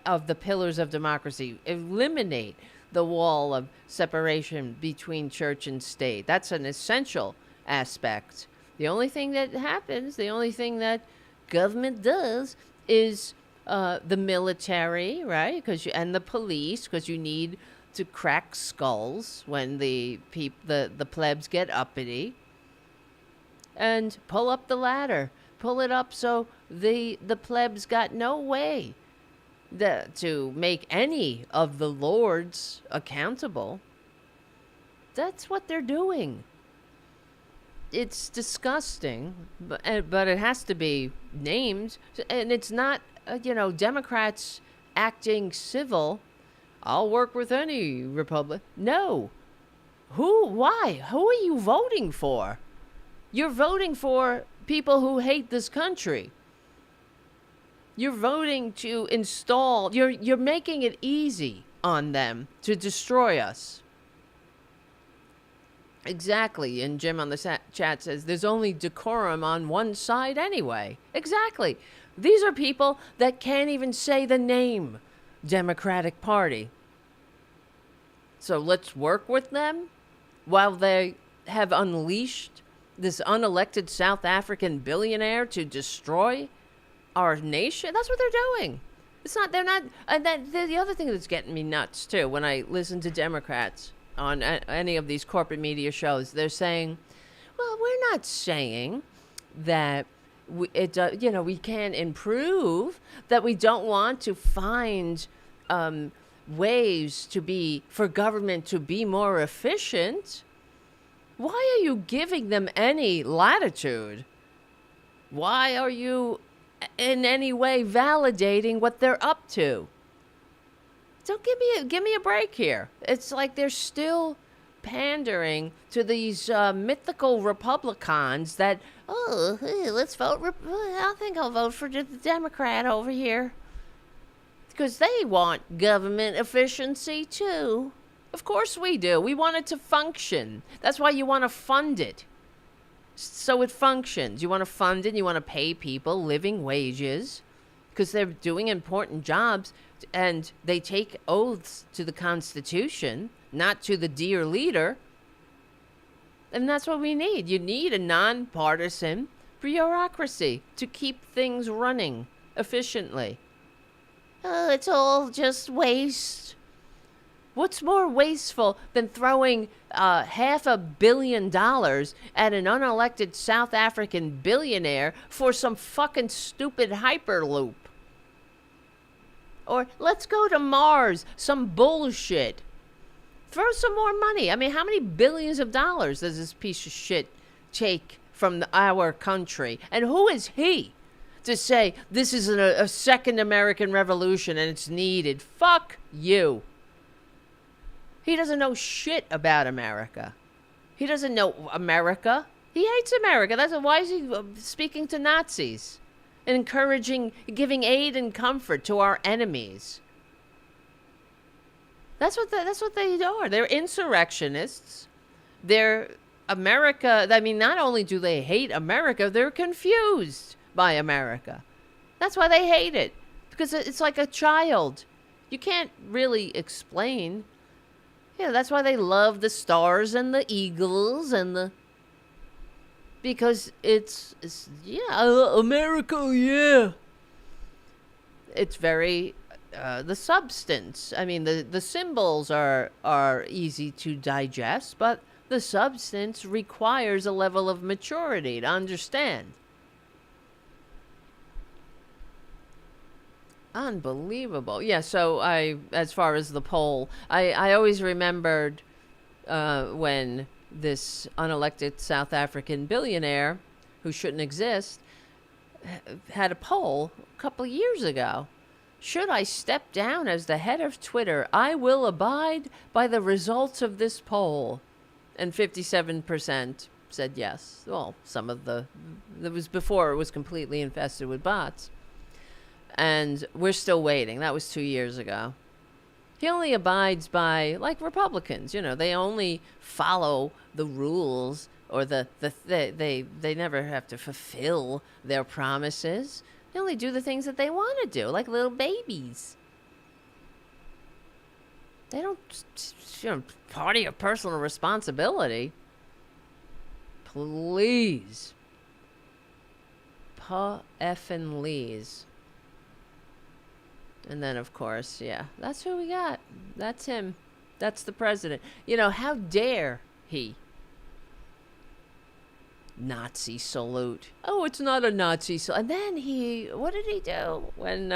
of the pillars of democracy. Eliminate the wall of separation between church and state. That's an essential aspect. The only thing that happens, the only thing that government does is the military, right? And the police, because you need to crack skulls when the plebs get uppity. And pull up the ladder. Pull it up so the plebs got no way to make any of the lords accountable. That's what they're doing. It's disgusting, but it has to be named. And it's not, Democrats acting civil. I'll work with any Republic. No. Why? Who are you voting for? You're voting for people who hate this country. You're voting to install, you're making it easy on them to destroy us. Exactly. And Jim on the chat says, there's only decorum on one side anyway. Exactly. These are people that can't even say the name Democratic Party. So let's work with them while they have unleashed this unelected South African billionaire to destroy our nation. That's what they're doing. They're not, and then the other thing that's getting me nuts too, when I listen to Democrats on any of these corporate media shows, they're saying, well, we're not saying that we can't improve, that we don't want to find ways for government to be more efficient. Why are you giving them any latitude? Why are you in any way validating what they're up to? Don't give me a break here. It's like they're still pandering to these mythical Republicans that, let's vote. I think I'll vote for the Democrat over here. Because they want government efficiency too. Of course we do. We want it to function. That's why you want to fund it. So it functions. You want to fund it. You want to pay people living wages because they're doing important jobs and they take oaths to the Constitution, not to the dear leader. And that's what we need. You need a nonpartisan bureaucracy to keep things running efficiently. Oh, it's all just waste. What's more wasteful than throwing $500 million at an unelected South African billionaire for some fucking stupid Hyperloop? Or let's go to Mars, some bullshit. Throw some more money. I mean, how many billions of dollars does this piece of shit take from our country? And who is he to say this is a second American Revolution and it's needed? Fuck you. He doesn't know shit about America. He doesn't know America. He hates America. Why is he speaking to Nazis and encouraging, giving aid and comfort to our enemies? That's what they are. They're insurrectionists. They're America. I mean, not only do they hate America, they're confused by America. That's why they hate it. Because it's like a child You can't really explain. Yeah, that's why they love the Stars and the Eagles and the... Because it's America, yeah. It's very... the substance. I mean, the symbols are easy to digest, but the substance requires a level of maturity to understand. Unbelievable. Yeah, so as far as the poll, I always remembered when this unelected South African billionaire, who shouldn't exist, had a poll a couple of years ago. Should I step down as the head of Twitter? I will abide by the results of this poll. And 57% said yes. Well, some of that was before it was completely infested with bots. And we're still waiting. That was 2 years ago. He only abides by, like Republicans, they only follow the rules, or they never have to fulfill their promises. They only do the things that they want to do, like little babies. They don't, party of personal responsibility. Please. Pa-effin-lease. And then, of course, yeah, that's who we got. That's him. That's the president. How dare he? Nazi salute. Oh, it's not a Nazi salute. And then what did he do when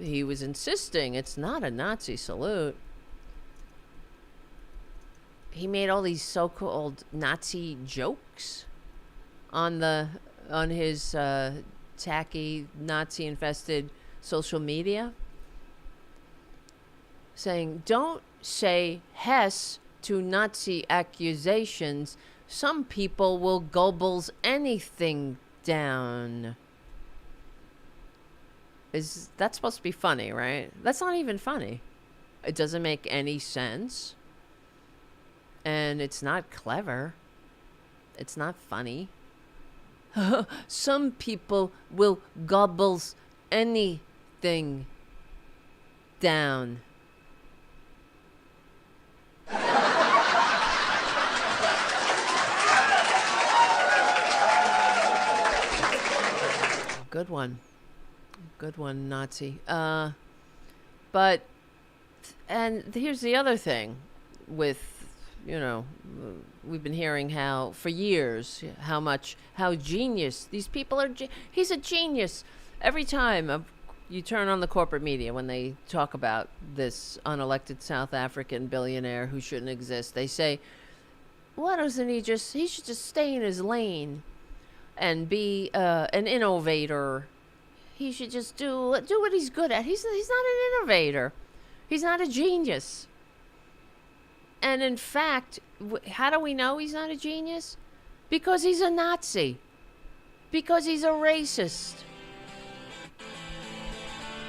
he was insisting it's not a Nazi salute? He made all these so-called Nazi jokes on his tacky Nazi-infested social media, saying, "Don't say Hess to Nazi accusations. Some people will gobbles anything down." Is that supposed to be funny, right? That's not even funny. It doesn't make any sense. And it's not clever. It's not funny. Some people will gobbles anything down. Good one. Good one, Nazi. But, and here's the other thing with, we've been hearing for years, how genius these people are. He's a genius. Every time you turn on the corporate media, when they talk about this unelected South African billionaire who shouldn't exist, they say, why doesn't he should just stay in his lane and be an innovator. He should just do what he's good at. He's not an innovator. He's not a genius. And in fact, how do we know he's not a genius? Because he's a Nazi. Because he's a racist.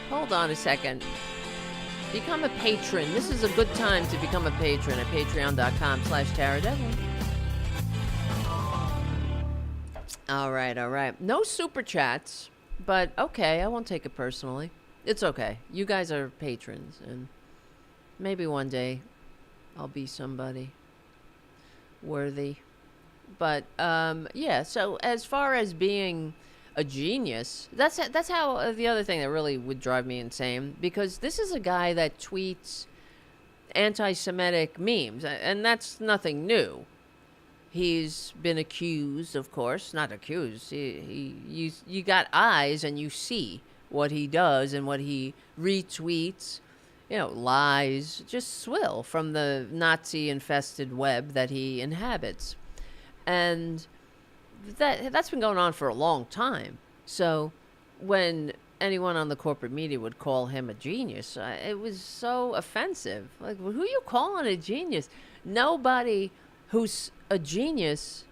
Hold on a second. Become a patron. This is a good time to become a patron at patreon.com/taradevil. All right. No super chats, but okay, I won't take it personally. It's okay. You guys are patrons, and maybe one day I'll be somebody worthy. But yeah, so as far as being a genius, that's how the other thing that really would drive me insane, because this is a guy that tweets anti-Semitic memes, and that's nothing new. He's been accused, of course, not accused. You got eyes and you see what he does and what he retweets. Lies just swill from the Nazi-infested web that he inhabits. And that's been going on for a long time. So when anyone on the corporate media would call him a genius, it was so offensive. Like, who are you calling a genius? Nobody who's a genius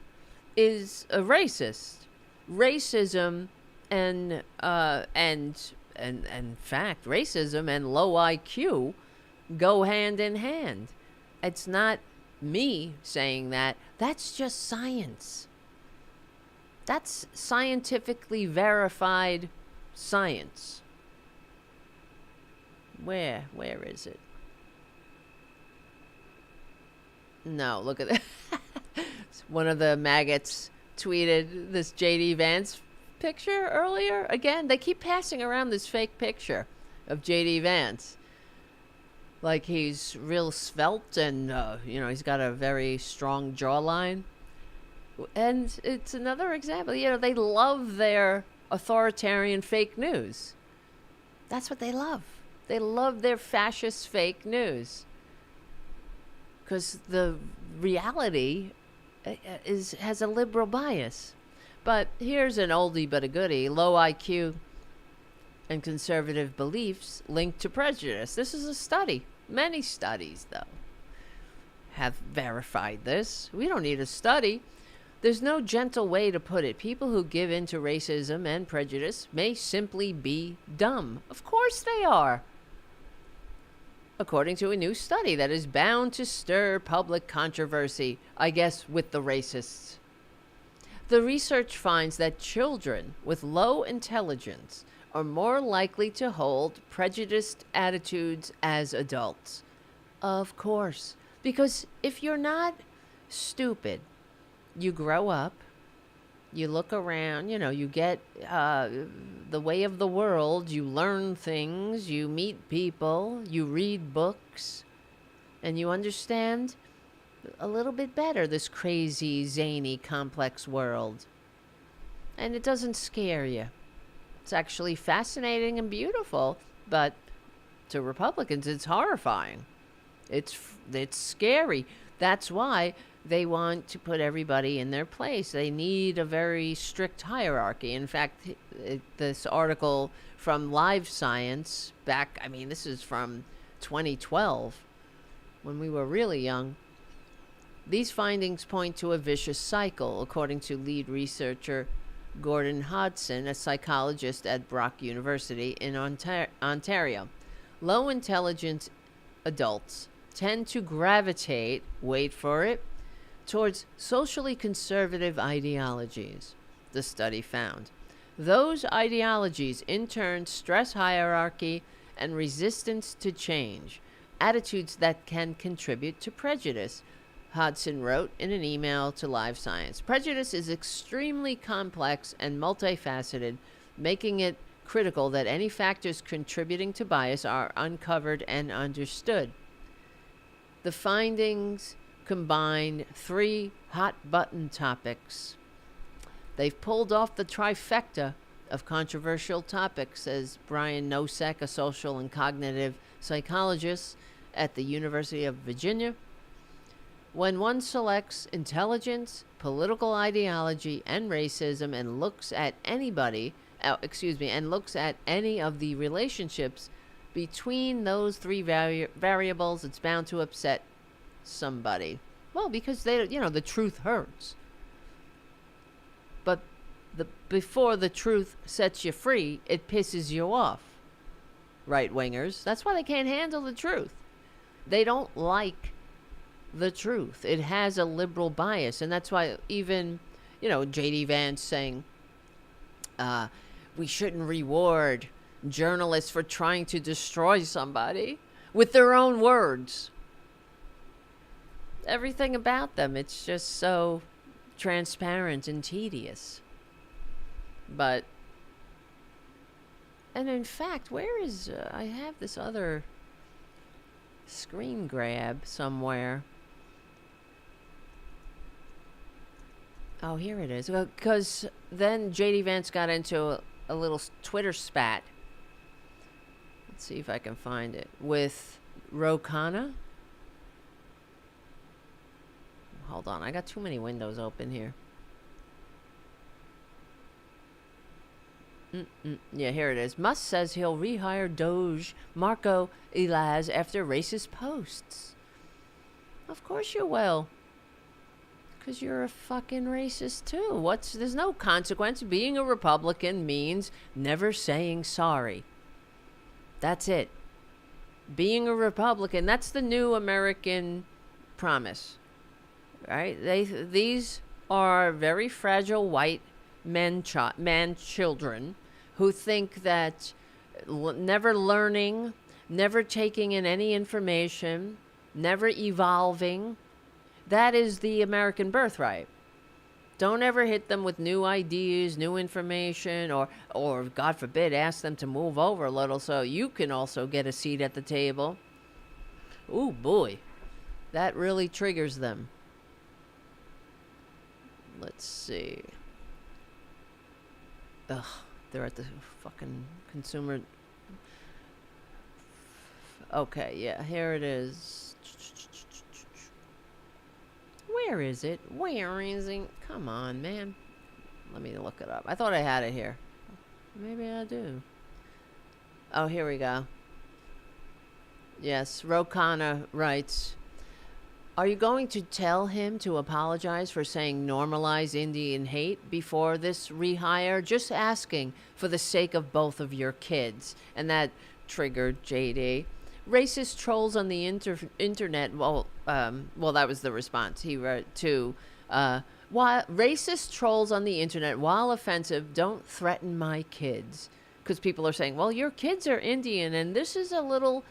is a racist. Racism and in fact, racism and low IQ go hand in hand. It's not me saying that. That's just science. That's scientifically verified science. Where is it? No, look at that. One of the maggots tweeted this JD Vance picture earlier. Again, they keep passing around this fake picture of JD Vance. Like he's real svelte and, he's got a very strong jawline. And it's another example. They love their authoritarian fake news. That's what they love. They love their fascist fake news. Because the reality has a liberal bias. But here's an oldie but a goodie. Low IQ and conservative beliefs linked to prejudice. This is a study. Many studies, though, have verified this. We don't need a study. There's no gentle way to put it. People who give in to racism and prejudice may simply be dumb. Of course they are. According to a new study that is bound to stir public controversy, I guess, with the racists. The research finds that children with low intelligence are more likely to hold prejudiced attitudes as adults. Of course. Because if you're not stupid, you grow up, you look around, you get the way of the world, you learn things, you meet people, you read books, and you understand a little bit better this crazy, zany, complex world. And it doesn't scare you. It's actually fascinating and beautiful, but to Republicans, it's horrifying. It's scary. That's why they want to put everybody in their place. They need a very strict hierarchy. In fact, this article from Live Science this is from 2012, when we were really young. These findings point to a vicious cycle, according to lead researcher Gordon Hodson, a psychologist at Brock University in Ontario. Low intelligence adults tend to gravitate, wait for it, towards socially conservative ideologies, the study found. Those ideologies in turn stress hierarchy and resistance to change, attitudes that can contribute to prejudice. Hodson wrote in an email to Live Science. Prejudice is extremely complex and multifaceted, making it critical that any factors contributing to bias are uncovered and understood. The findings combine 3 hot-button topics. They've pulled off the trifecta of controversial topics, says Brian Nosek, a social and cognitive psychologist at the University of Virginia. When one selects intelligence, political ideology, and racism and looks at any of the relationships between those 3 variables, it's bound to upset somebody. Well, because the truth hurts. But before the truth sets you free, it pisses you off. Right-wingers. That's why they can't handle the truth. They don't like the truth. It has a liberal bias, and that's why even, J.D. Vance saying, we shouldn't reward journalists for trying to destroy somebody with their own words. Everything about them, it's just so transparent and tedious. And in fact, where is, I have this other screen grab somewhere. Oh, here it is. Because then J.D. Vance got into a little Twitter spat. Let's see if I can find it. With Ro Khanna. Hold on. I got too many windows open here. Yeah, here it is. Musk says he'll rehire Doge Marco Elaz after racist posts. Of course you will. Because you're a fucking racist too. There's no consequence. Being a Republican means never saying sorry. That's it. Being a Republican, that's the new American promise. Right? These are very fragile white man children who think that never learning, never taking in any information, never evolving. That is the American birthright. Don't ever hit them with new ideas, new information, or God forbid, ask them to move over a little so you can also get a seat at the table. Ooh, boy. That really triggers them. Let's see. Ugh, they're at the fucking consumer. Okay, yeah, here it is. Where is it? Where is it? Come on, man. Let me look it up. I thought I had it here. Maybe I do. Oh, here we go. Yes, Rokana writes, are you going to tell him to apologize for saying normalize Indian hate before this rehire? Just asking for the sake of both of your kids. And that triggered JD. Racist trolls on the internet. Well, that was the response. He wrote to, while racist trolls on the internet, while offensive, don't threaten my kids. Because people are saying, well, your kids are Indian, and this is a little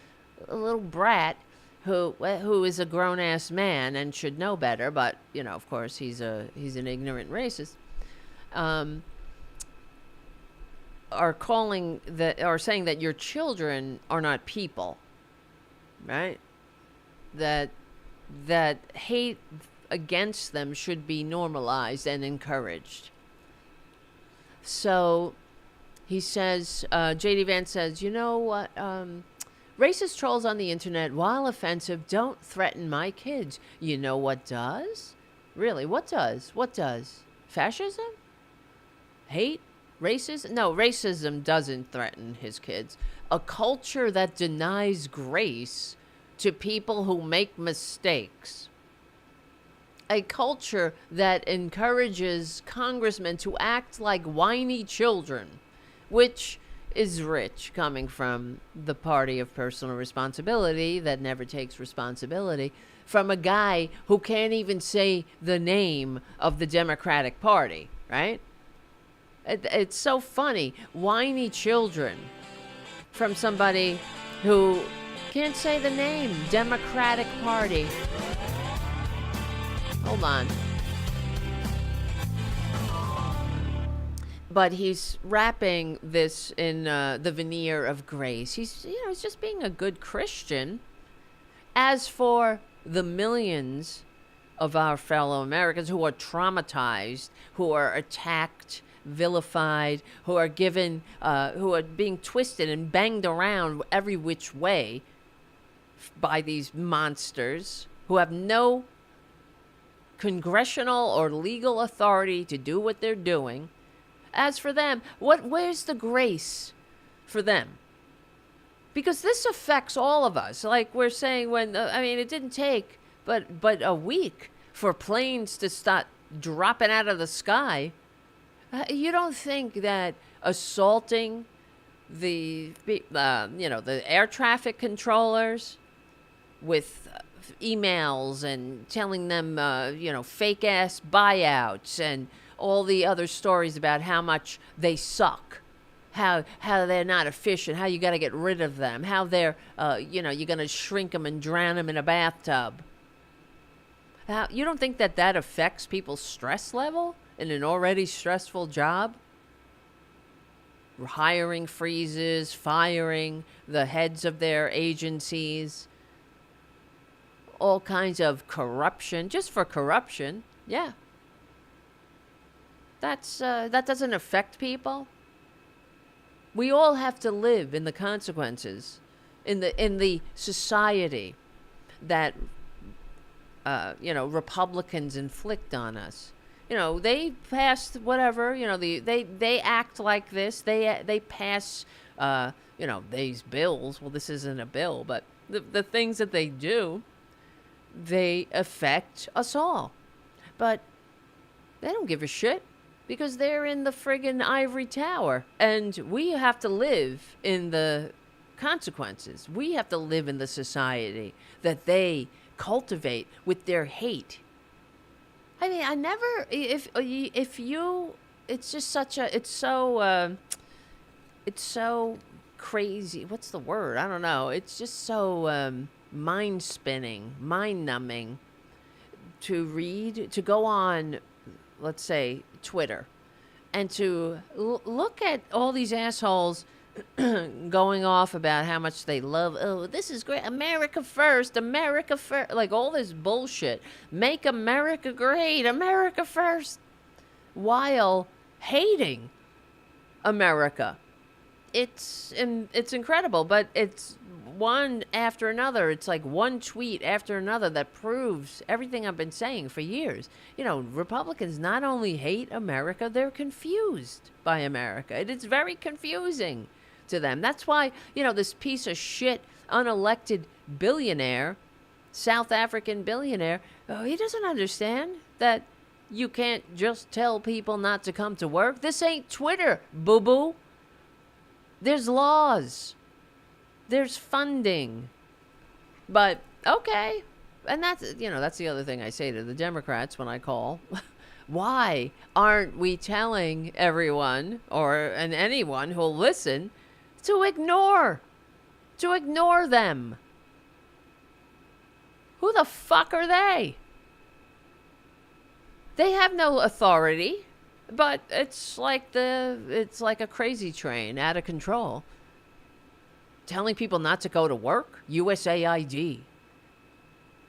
brat who is a grown-ass man and should know better, but, you know, of course, he's an ignorant racist, are saying that your children are not people, right? That hate against them should be normalized and encouraged. So he says, J.D. Vance says, you know what, racist trolls on the internet, while offensive, don't threaten my kids. You know what does? Really, what does? What does? Fascism? Hate? Racism? No, racism doesn't threaten his kids. A culture that denies grace to people who make mistakes. A culture that encourages congressmen to act like whiny children, which is rich, coming from the party of personal responsibility that never takes responsibility, from a guy who can't even say the name of the Democratic Party, right? It's so funny. Whiny children from somebody who can't say the name. Democratic Party. Hold on. But he's wrapping this in the veneer of grace. He's just being a good Christian. As for the millions of our fellow Americans who are traumatized, who are attacked, vilified, who are being twisted and banged around every which way by these monsters who have no congressional or legal authority to do what they're doing. As for them, where's the grace for them? Because this affects all of us. Like we're saying, it didn't take but a week for planes to start dropping out of the sky. You don't think that assaulting the air traffic controllers with emails and telling them, fake ass buyouts and all the other stories about how much they suck, how they're not efficient, how you got to get rid of them, how they're, you're going to shrink them and drown them in a bathtub. You don't think that affects people's stress level in an already stressful job? Hiring freezes, firing the heads of their agencies, all kinds of corruption, just for corruption. Yeah. That doesn't affect people. We all have to live in the consequences, in the society that Republicans inflict on us. They passed whatever. They act like this. They pass these bills. Well, this isn't a bill, but the things that they do, they affect us all. But they don't give a shit. Because they're in the friggin' ivory tower. And we have to live in the consequences. We have to live in the society that they cultivate with their hate. I mean, I never, it's just such a, it's so crazy. What's the word? I don't know. It's just so mind spinning, mind numbing to read, to go on, let's say, Twitter, and to look at all these assholes going off about how much they love, oh, this is great, America first, like all this bullshit. Make America great, America first, while hating America. It's incredible, but it's one after another. It's like one tweet after another that proves everything I've been saying for years. Republicans not only hate America, they're confused by America. It is very confusing to them. That's why, this piece of shit, unelected billionaire, South African billionaire, he doesn't understand that you can't just tell people not to come to work. This ain't Twitter, boo-boo. There's laws. There's funding. But, okay. And that's the other thing I say to the Democrats when I call. Why aren't we telling everyone and anyone who'll listen to ignore them? Who the fuck are they? They have no authority. But it's like a crazy train out of control. Telling people not to go to work, USAID.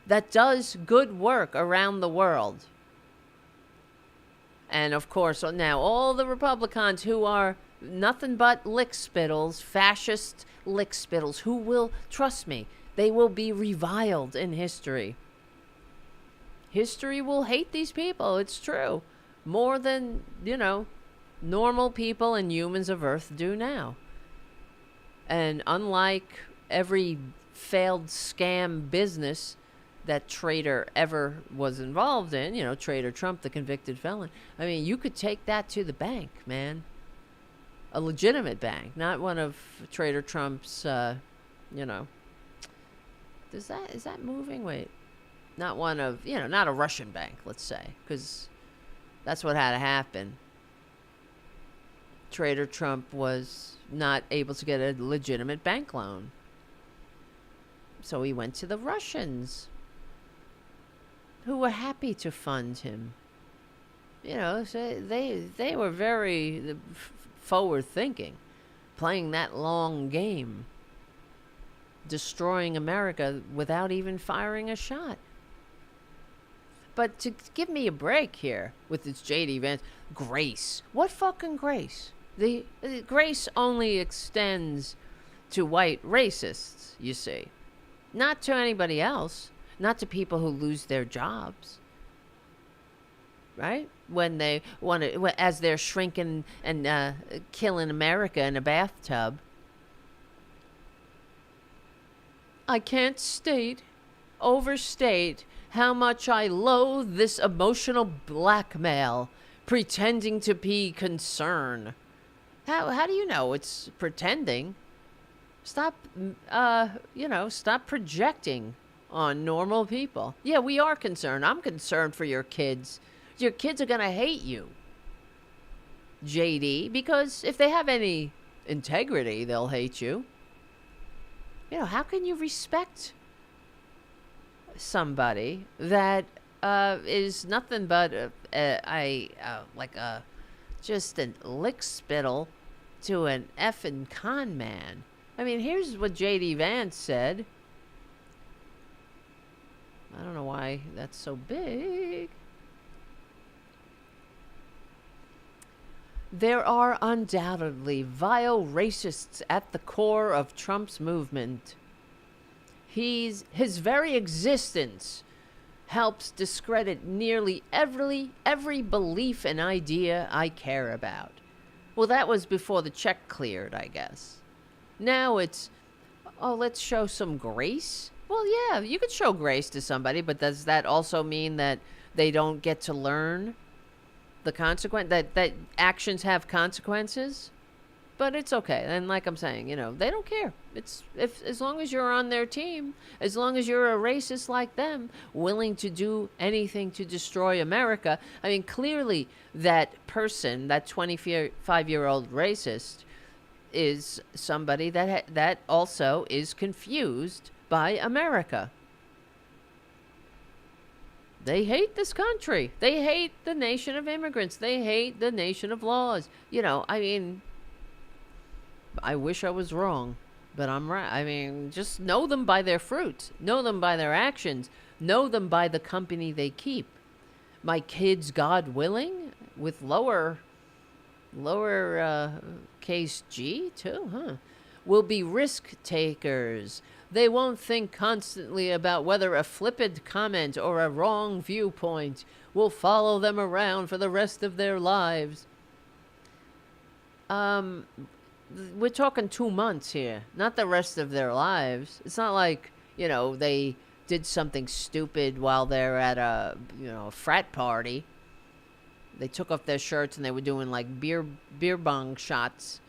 That does good work around the world. And of course, now all the Republicans who are nothing but lickspittles, fascist lickspittles, who will, trust me, they will be reviled in history. History will hate these people, it's true. More than, normal people and humans of Earth do now. And unlike every failed scam business that Trader ever was involved in, Trader Trump, the convicted felon, I mean, you could take that to the bank, man. A legitimate bank, not one of Trader Trump's, is that moving? Wait. Not one of, not a Russian bank, let's say, because that's what had to happen. Trader Trump was not able to get a legitimate bank loan. So he went to the Russians, who were happy to fund him. So they were very forward-thinking, playing that long game, destroying America without even firing a shot. But to give me a break here with this J.D. Vance, grace. What fucking grace? The grace only extends to white racists, you see. Not to anybody else. Not to people who lose their jobs. Right? When they want to, as they're shrinking and killing America in a bathtub. I can't overstate how much I loathe this emotional blackmail, pretending to be concern. How do you know it's pretending? Stop projecting on normal people. Yeah, we are concerned. I'm concerned for your kids. Your kids are going to hate you, JD, because if they have any integrity, they'll hate you. How can you respect somebody that is nothing but just a lickspittle to an effing con man? I mean, here's what J.D. Vance said. I don't know why that's so big. There are undoubtedly vile racists at the core of Trump's movement. His very existence helps discredit nearly every belief and idea I care about. Well, that was before the check cleared, I guess. Now it's, let's show some grace? Well, yeah, you could show grace to somebody, but does that also mean that they don't get to learn the consequence, that actions have consequences? But it's okay. And like I'm saying, they don't care. As long as you're on their team, as long as you're a racist like them, willing to do anything to destroy America. I mean, clearly that person, that 25-year-old racist, is somebody that also is confused by America. They hate this country. They hate the nation of immigrants. They hate the nation of laws. I mean, I wish I was wrong, but I'm right. I mean, just know them by their fruits. Know them by their actions. Know them by the company they keep. My kids, God willing, with lower case G too, will be risk takers. They won't think constantly about whether a flippant comment or a wrong viewpoint will follow them around for the rest of their lives. We're talking 2 months here, not the rest of their lives. It's not like, they did something stupid while they're at a frat party. They took off their shirts and they were doing like beer bong shots,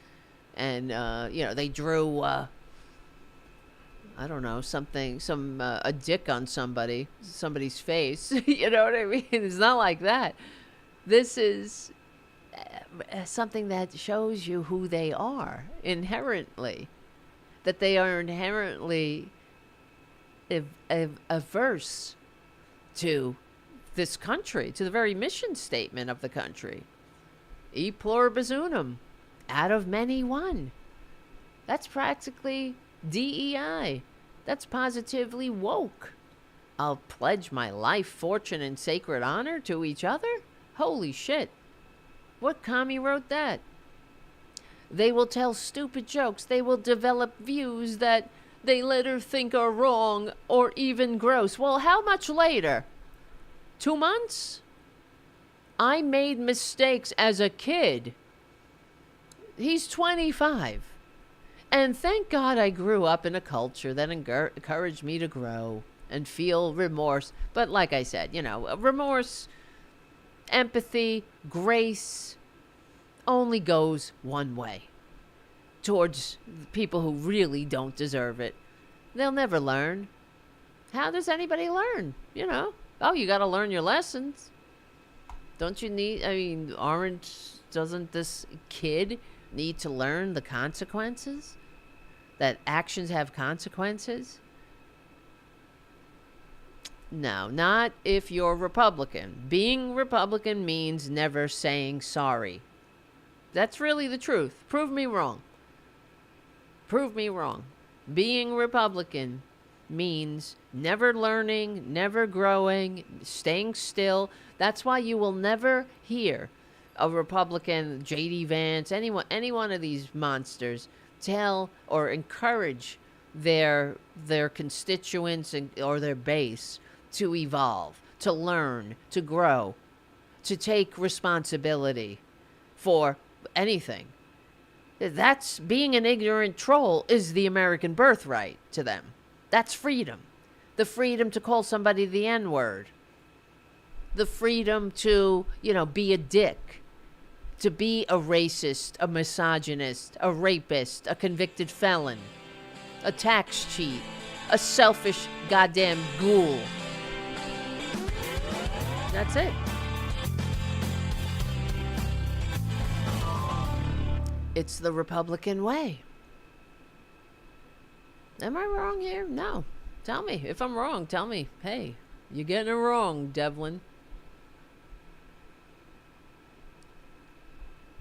and they drew I don't know, a dick on somebody's face. You know what I mean? It's not like that. This is something that shows you who they are inherently, that they are inherently averse to this country, to the very mission statement of the country. E pluribus unum, out of many one. That's practically DEI. That's positively woke. I'll pledge my life, fortune, and sacred honor to each other? Holy shit. What commie wrote that? They will tell stupid jokes. They will develop views that they later think are wrong or even gross. Well, how much later? 2 months? I made mistakes as a kid. He's 25. And thank God I grew up in a culture that encouraged me to grow and feel remorse. But like I said, remorse, empathy, grace only goes one way. Towards people who really don't deserve it. They'll never learn. How does anybody learn? Oh, you got to learn your lessons. Don't you doesn't this kid need to learn the consequences? That actions have consequences? No, not if you're Republican. Being Republican means never saying sorry. That's really the truth. Prove me wrong. Prove me wrong. Being Republican means never learning, never growing, staying still. That's why you will never hear a Republican, J.D. Vance, any one of these monsters tell or encourage their constituents or their base to evolve, to learn, to grow, to take responsibility for anything. That's being an ignorant troll is the American birthright to them. That's freedom. The freedom to call somebody the N-word. The freedom to, be a dick. To be a racist, a misogynist, a rapist, a convicted felon, a tax cheat, a selfish goddamn ghoul. That's it. It's the Republican way. Am I wrong here? No. Tell me. If I'm wrong, tell me. Hey, you're getting it wrong, Devlin.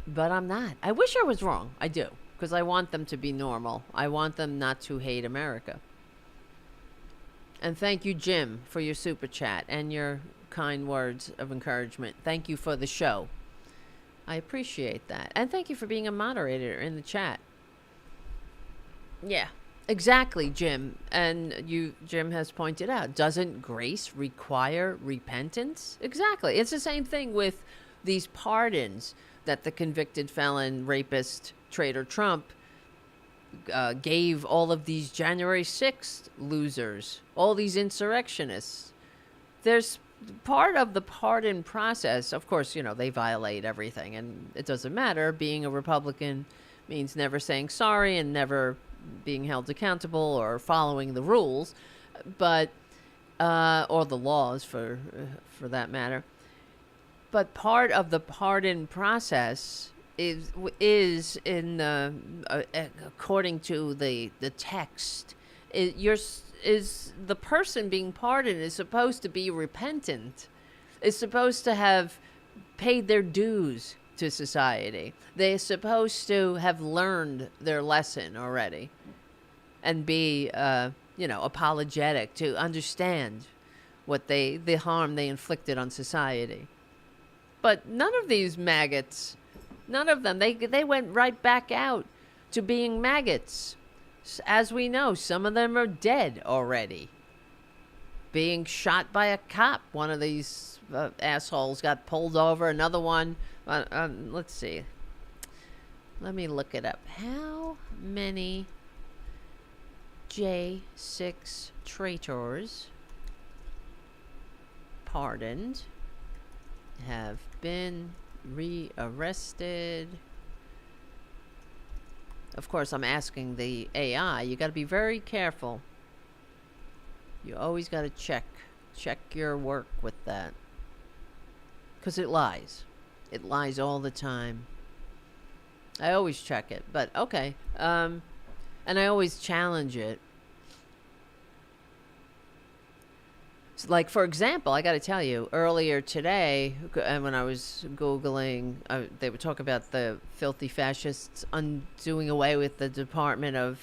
But I'm not. I wish I was wrong. I do. Because I want them to be normal. I want them not to hate America. And thank you, Jim, for your super chat and your kind words of encouragement. Thank you for the show. I appreciate that. And thank you for being a moderator in the chat. Yeah, exactly, Jim. And Jim has pointed out, doesn't grace require repentance? Exactly. It's the same thing with these pardons that the convicted felon, rapist, traitor Trump gave all of these January 6th losers, all these insurrectionists. There's part of the pardon process. Of course, they violate everything, and it doesn't matter. Being a Republican means never saying sorry and never being held accountable or following the rules, but or the laws for that matter. But part of the pardon process is in according to the text, is the person being pardoned is supposed to be repentant, is supposed to have paid their dues to society. They're supposed to have learned their lesson already and be, apologetic, to understand the harm they inflicted on society. But none of these maggots, none of them, they went right back out to being maggots. As we know, some of them are dead already, being shot by a cop. One of these assholes got pulled over. Another one, let's see. Let me look it up. How many J6 traitors pardoned have been rearrested? Of course, I'm asking the AI. You got to be very careful. You always got to check your work with that, because it lies. It lies all the time. I always check it, but okay. And I always challenge it. So, like, for example, I got to tell you, earlier today, when I was Googling, they would talk about the filthy fascists doing away with the Department of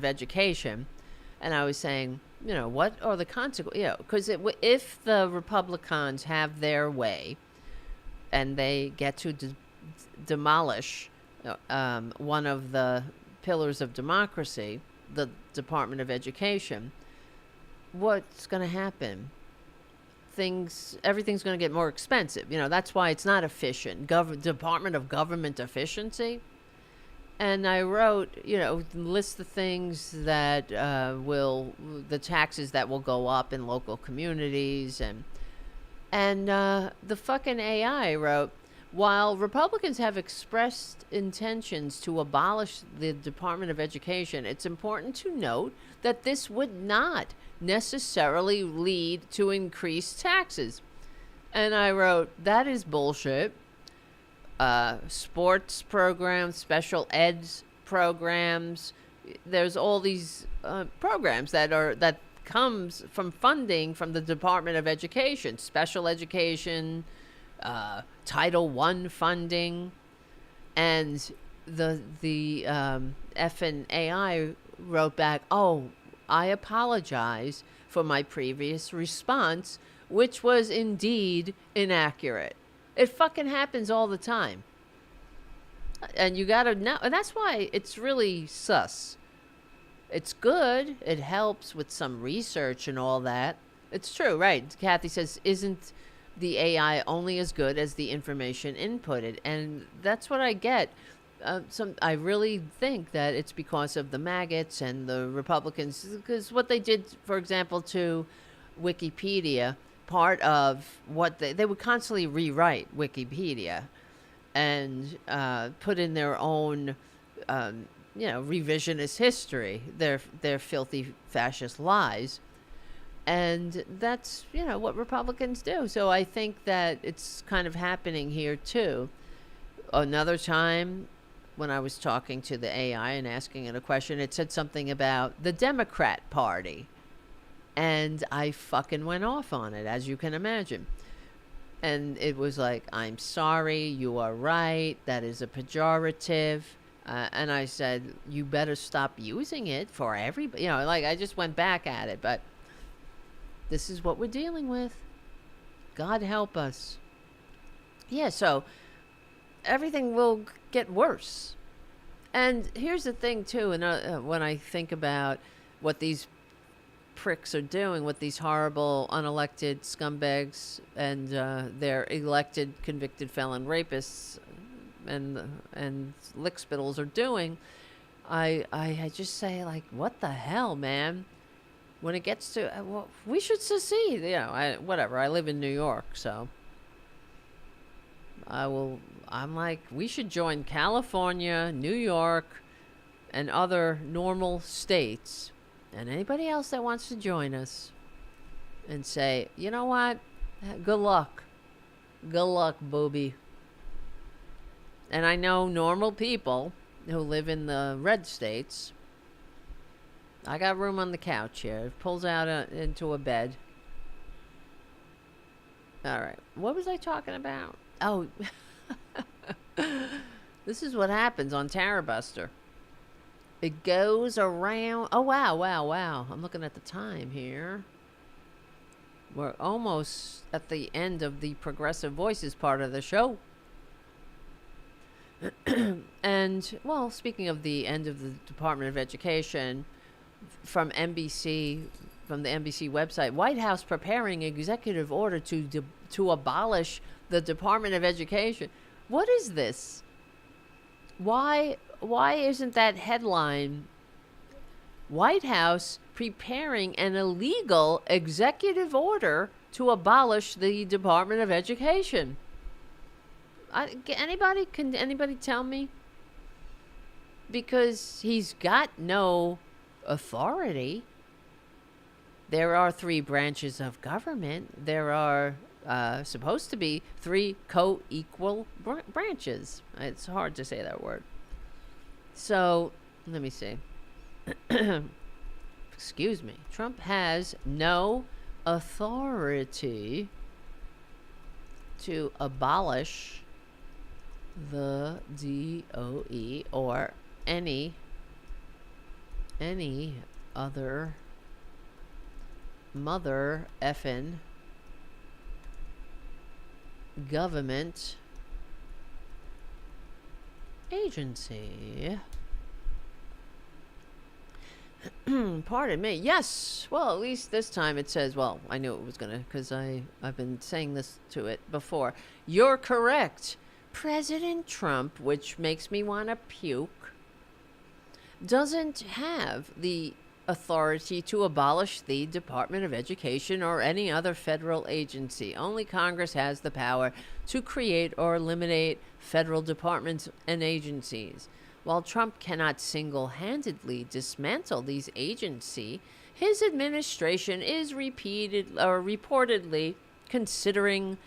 Education. And I was saying, what are the consequences? Because if the Republicans have their way and they get to demolish one of the pillars of democracy, the Department of Education, what's going to happen? Everything's going to get more expensive. That's why it's not efficient. Department of Government Efficiency. And I wrote, list the things that the taxes that will go up in local communities. And the fucking AI wrote, while Republicans have expressed intentions to abolish the Department of Education, it's important to note that this would not necessarily lead to increased taxes. And I wrote, that is bullshit. Sports programs, special eds programs, there's all these programs that comes from funding from the Department of Education, special education, Title I funding. And the effing AI wrote back, oh, I apologize for my previous response, which was indeed inaccurate. It fucking happens all the time. And you gotta know, and that's why it's really sus. It's good. It helps with some research and all that. It's true, right? Kathy says, isn't the AI only as good as the information inputted? And that's what I get. I really think that it's because of the maggots and the Republicans, because what they did, for example, to Wikipedia, part of what they would constantly rewrite Wikipedia and put in their own, revisionist history, their filthy fascist lies. And that's, what Republicans do. So I think that it's kind of happening here, too. Another time, when I was talking to the AI and asking it a question, it said something about the Democrat Party. And I fucking went off on it, as you can imagine. And it was like, I'm sorry, you are right, that is a pejorative. And I said, you better stop using it for everybody. I just went back at it. But this is what we're dealing with. God help us. Yeah, so everything will get worse. And here's the thing, too, and when I think about what these pricks are doing with these horrible unelected scumbags and their elected convicted felon rapists and lickspittles are doing, I just say, like, what the hell, man? When it gets to, we should secede. Whatever. I live in New York, so I'm like, we should join California, New York, and other normal states, and anybody else that wants to join us, and say, you know what? Good luck. Good luck, booby. And I know normal people who live in the red states. I got room on the couch here. It pulls out into a bed. All right. What was I talking about? Oh, this is what happens on Tarabuster. It goes around. Oh, wow. I'm looking at the time here. We're almost at the end of the Progressive Voices part of the show. And, well, speaking of the end of the Department of Education, from the NBC website, White House preparing executive order to abolish the Department of Education. What is this? Why isn't that headline, White House preparing an illegal executive order to abolish the Department of Education? Can anybody tell me? Because he's got no authority. There are 3 branches of government. There are supposed to be 3 co-equal branches. It's hard to say that word. So, let me see. Excuse me. Trump has no authority to abolish the DOE or any other mother effin' government agency. Pardon me. Yes. Well, at least this time it says, well, I knew it was going to, because I've been saying this to it before. You're correct. President Trump, which makes me want to puke, doesn't have the authority to abolish the Department of Education or any other federal agency. Only Congress has the power to create or eliminate federal departments and agencies. While Trump cannot single-handedly dismantle these agencies, his administration is reportedly considering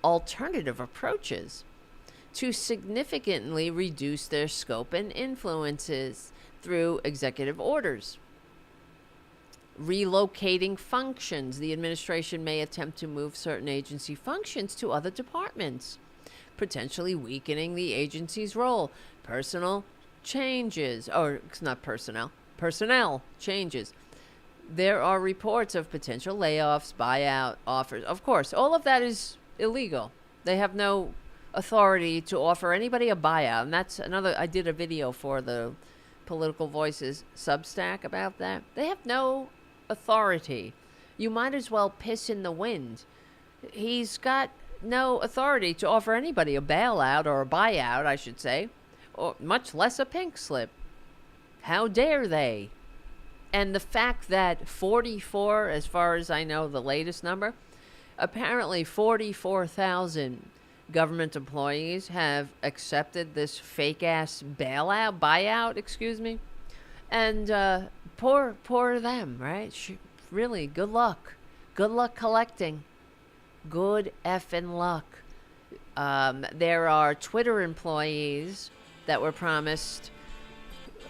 alternative approaches to significantly reduce their scope and influences through executive orders. Relocating functions. The administration may attempt to move certain agency functions to other departments, potentially weakening the agency's role. Personnel changes. There are reports of potential layoffs, buyout offers. Of course, all of that is illegal. They have no authority to offer anybody a buyout. And that's another, I did a video for the Political Voices Substack about that. They have no authority. You might as well piss in the wind. He's got no authority to offer anybody a bailout or a buyout, I should say, or much less a pink slip. How dare they? And the fact that 44, as far as I know, the latest number, apparently 44,000 government employees have accepted this fake-ass buyout, and poor them, right? Really, good luck. Good luck collecting. Good effing luck. There are Twitter employees that were promised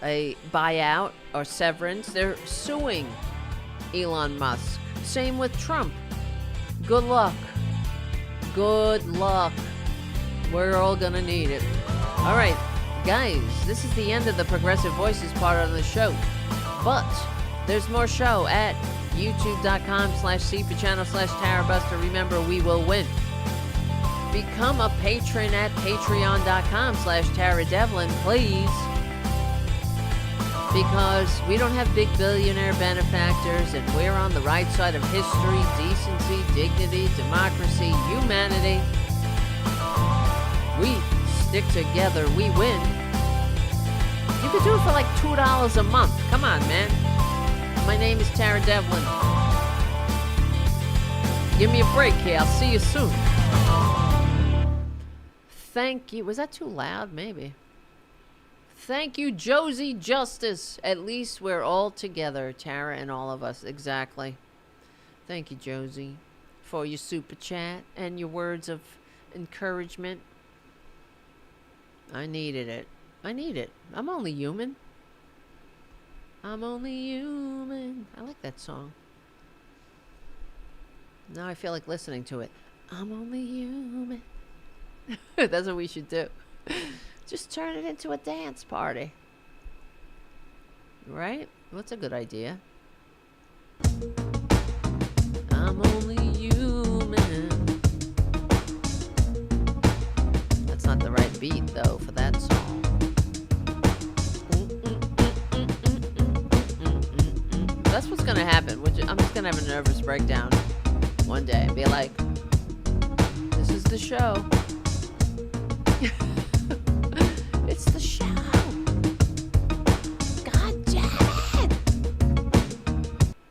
a buyout or severance. They're suing Elon Musk. Same with Trump. Good luck. Good luck. We're all gonna need it. All right, guys, this is the end of the Progressive Voices part of the show. But there's more show at youtube.com/cpchannel/Tarabuster. Remember, we will win. Become a patron at patreon.com/TaraDevlin, please. Because we don't have big billionaire benefactors, and we're on the right side of history, decency, dignity, democracy, humanity. We stick together, we win. You could do it for like $2 a month. Come on, man. My name is Tara Devlin. Give me a break here. I'll see you soon. Thank you. Was that too loud? Maybe. Thank you, Josie Justice. At least we're all together, Tara and all of us. Exactly. Thank you, Josie, for your super chat and your words of encouragement. I needed it. I need it. I'm only human. I'm only human. I like that song. Now I feel like listening to it. I'm only human. That's what we should do. Just turn it into a dance party. Right? What's a good idea? I'm only human. That's not the right beat, though, for that song. That's what's gonna happen. I'm just gonna have a nervous breakdown one day and be like, this is the show. It's the show. God damn it.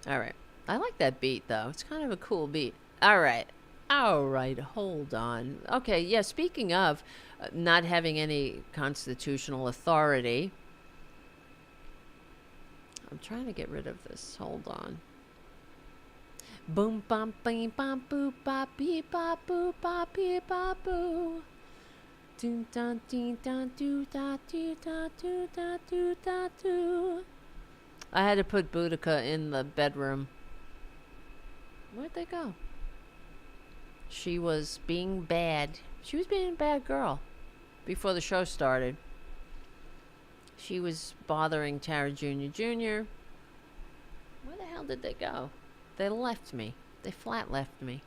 All right. I like that beat, though. It's kind of a cool beat. All right. Hold on. Okay, yeah, speaking of not having any constitutional authority, I'm trying to get rid of this. Hold on. Boom, bum, bing, bum, boop, bop, beep, bop, boop, bop, beep, bop, boo. Do, da, dee, da, do, da, do, da, do, da, do, da, do. I had to put Boudica in the bedroom. Where'd they go? She was being bad. She was being a bad girl before the show started. She was bothering Tara Jr. Where the hell did they go? They left me. They flat left me.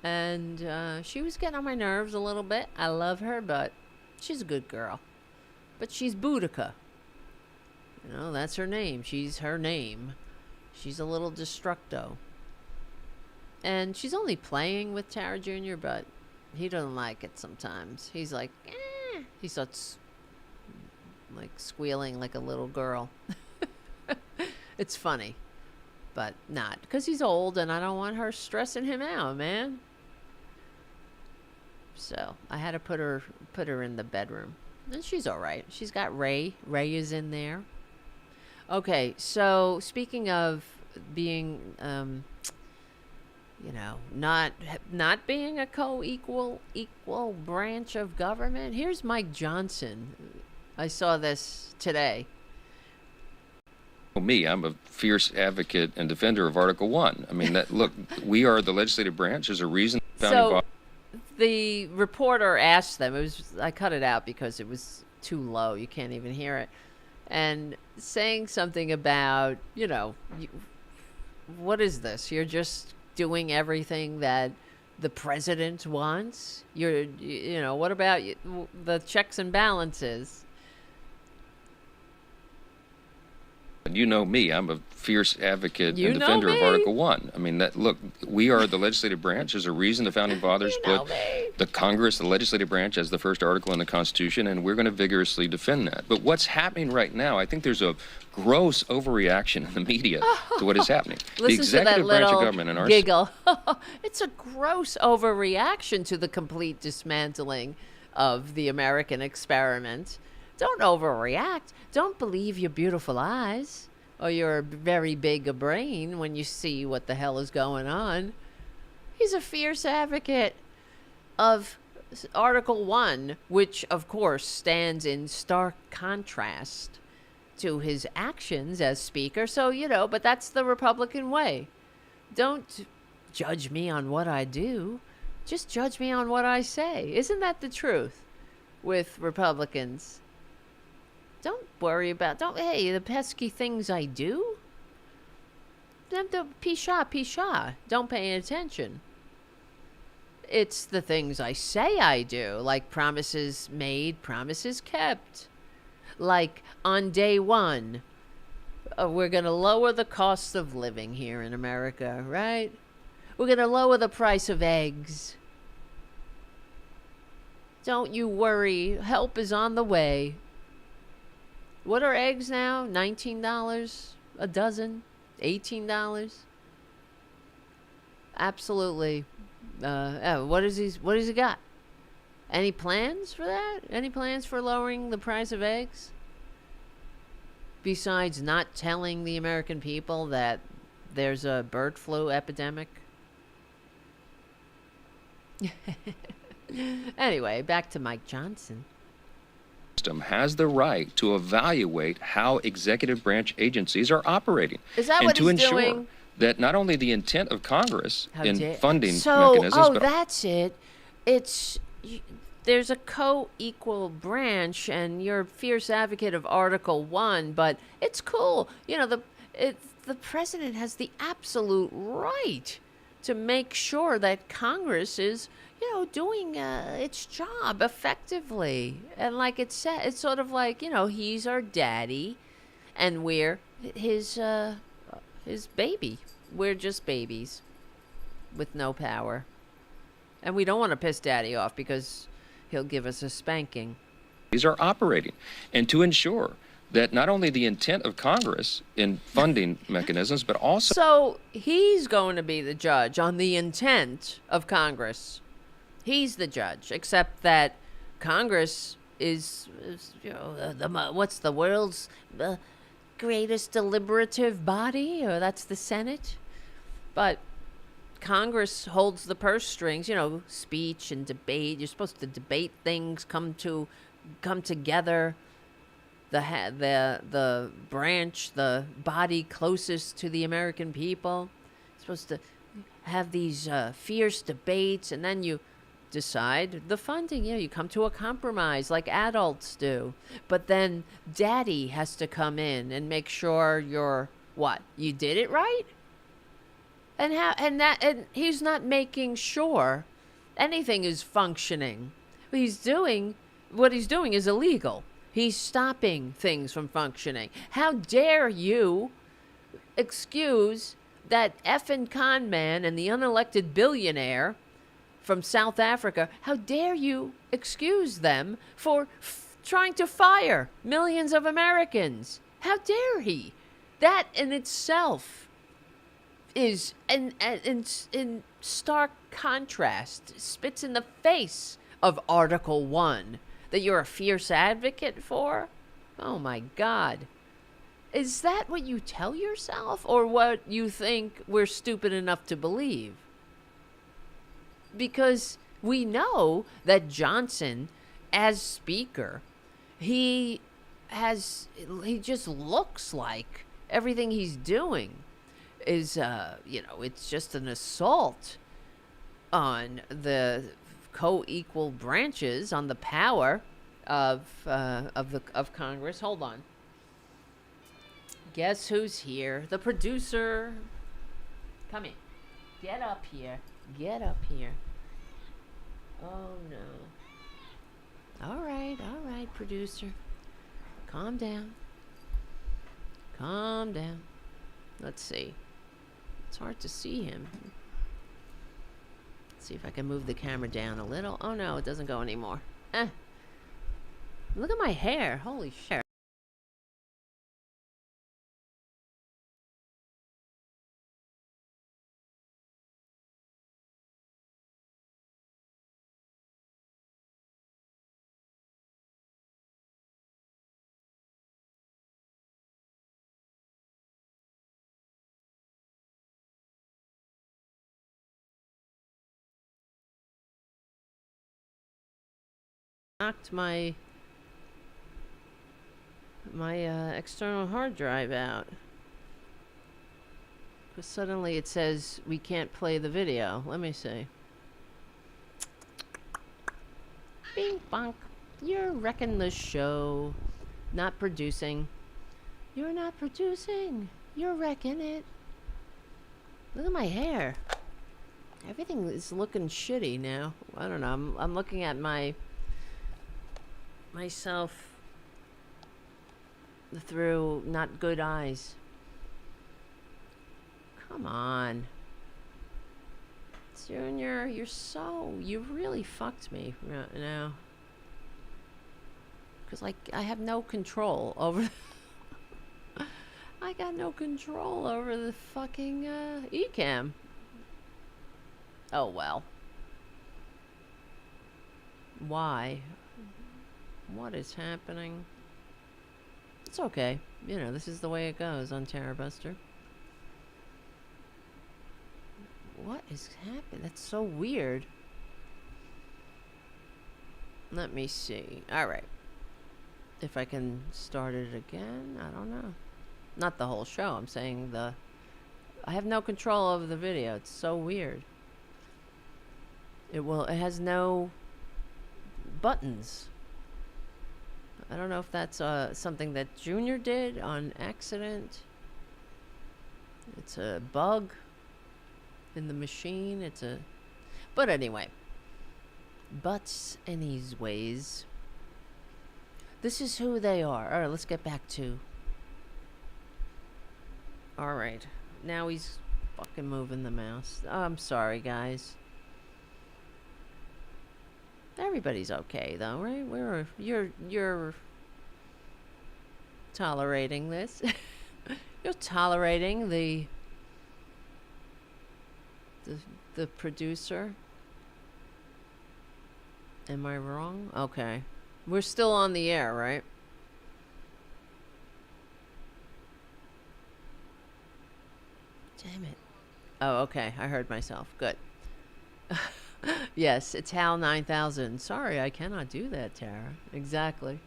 And she was getting on my nerves a little bit. I love her, but she's a good girl. But she's Boudica. You know, that's her name. She's her name. She's a little destructo. And she's only playing with Tara Jr., but he doesn't like it sometimes. He's like, eh. He starts like squealing like a little girl. It's funny, but not. Because he's old and I don't want her stressing him out, man. So I had to put her in the bedroom. And she's all right. She's got Ray. Ray is in there. Okay, so speaking of being, not being a equal branch of government, here's Mike Johnson. I saw this today. Me, I'm a fierce advocate and defender of Article 1. I mean, look, we are the legislative branch. There's a reason. The reporter asked them, I cut it out because it was too low. You can't even hear it. And saying something about, what is this? You're just doing everything that the president wants? What about the checks and balances? You know me, I'm a fierce advocate and defender of Article 1. I mean, look, we are the legislative branch. There's a reason the Founding Fathers put the Congress, the legislative branch, as the first article in the Constitution, and we're going to vigorously defend that. But what's happening right now, I think there's a gross overreaction in the media to what is happening. Listen the executive to that branch of government and our giggle. It's a gross overreaction to the complete dismantling of the American experiment. Don't overreact. Don't believe your beautiful eyes or your very big brain when you see what the hell is going on. He's a fierce advocate of Article 1, which, of course, stands in stark contrast to his actions as Speaker. So, but that's the Republican way. Don't judge me on what I do. Just judge me on what I say. Isn't that the truth with Republicans? Don't worry about, the pesky things I do. Pisha. Don't pay attention. It's the things I say I do, like promises made, promises kept. Like on day one, we're going to lower the cost of living here in America, right? We're going to lower the price of eggs. Don't you worry, help is on the way. What are eggs now? $19 a dozen? $18? Absolutely. What has he got? Any plans for that? Any plans for lowering the price of eggs? Besides not telling the American people that there's a bird flu epidemic? Anyway, back to Mike Johnson. system has the right to evaluate how executive branch agencies are operating. Is that and what to he's ensure doing? that not only the intent of Congress in funding so, mechanisms, oh, but that's it. It's there's a co-equal branch, and you're a fierce advocate of Article 1, but it's cool. You know, the president has the absolute right to make sure that Congress is, you know, doing its job effectively. And like it said, it's sort of like, you know, he's our daddy, and we're his baby. We're just babies with no power. And we don't want to piss daddy off because he'll give us a spanking. these are operating, and to ensure that not only the intent of Congress in funding mechanisms, but also. So he's going to be the judge on the intent of Congress. He's the judge, except that Congress is you know, what's the world's greatest deliberative body? Or that's the Senate. But Congress holds the purse strings, you know, speech and debate. You're supposed to debate things, come together. The branch, the body closest to the American people, supposed to have these fierce debates, and then you decide the funding. You know, you come to a compromise like adults do. But then daddy has to come in and make sure you did it right? And he's not making sure anything is functioning. What he's doing is illegal. He's stopping things from functioning. How dare you excuse that effing con man and the unelected billionaire from South Africa? How dare you excuse them for trying to fire millions of Americans? How dare he? That in itself is in stark contrast, spits in the face of Article 1 that you're a fierce advocate for. Oh my God. Is that what you tell yourself, or what you think we're stupid enough to believe? Because we know that Johnson, as Speaker, he just looks like everything he's doing is, it's just an assault on the co-equal branches, on the power of Congress. Hold on. Guess who's here? The producer. Come in. Get up here. Get up here. Oh no. All right, producer. Calm down. Calm down. Let's see. It's hard to see him. Let's see if I can move the camera down a little. Oh no, it doesn't go anymore. Look at my hair. Holy shit. Knocked my external hard drive out, because suddenly it says we can't play the video. Let me see. Bing bonk. You're wrecking the show. Not producing. You're not producing. You're wrecking it. Look at my hair. Everything is looking shitty now. I don't know. I'm looking at myself through not good eyes. Come on. Junior, you really fucked me right now. Because, I have no control over... I got no control over the fucking eCam. Oh, well. Why? What is happening? It's okay. You know, this is the way it goes on Tarabuster. What is happening? That's so weird. Let me see. Alright. If I can start it again, I don't know. Not the whole show. I'm saying I have no control over the video. It's so weird. It has no buttons. I don't know if that's something that Junior did on accident. It's a bug in the machine. But anyway. Anyways. This is who they are. Alright, let's get back to... Alright. Now he's fucking moving the mouse. Oh, I'm sorry, guys. Everybody's okay, though, right? You're tolerating this. You're tolerating the producer. Am I wrong? Okay. We're still on the air, right? Damn it. Oh, okay. I heard myself. Good. Yes, it's Hal 9000. Sorry, I cannot do that, Tara. Exactly.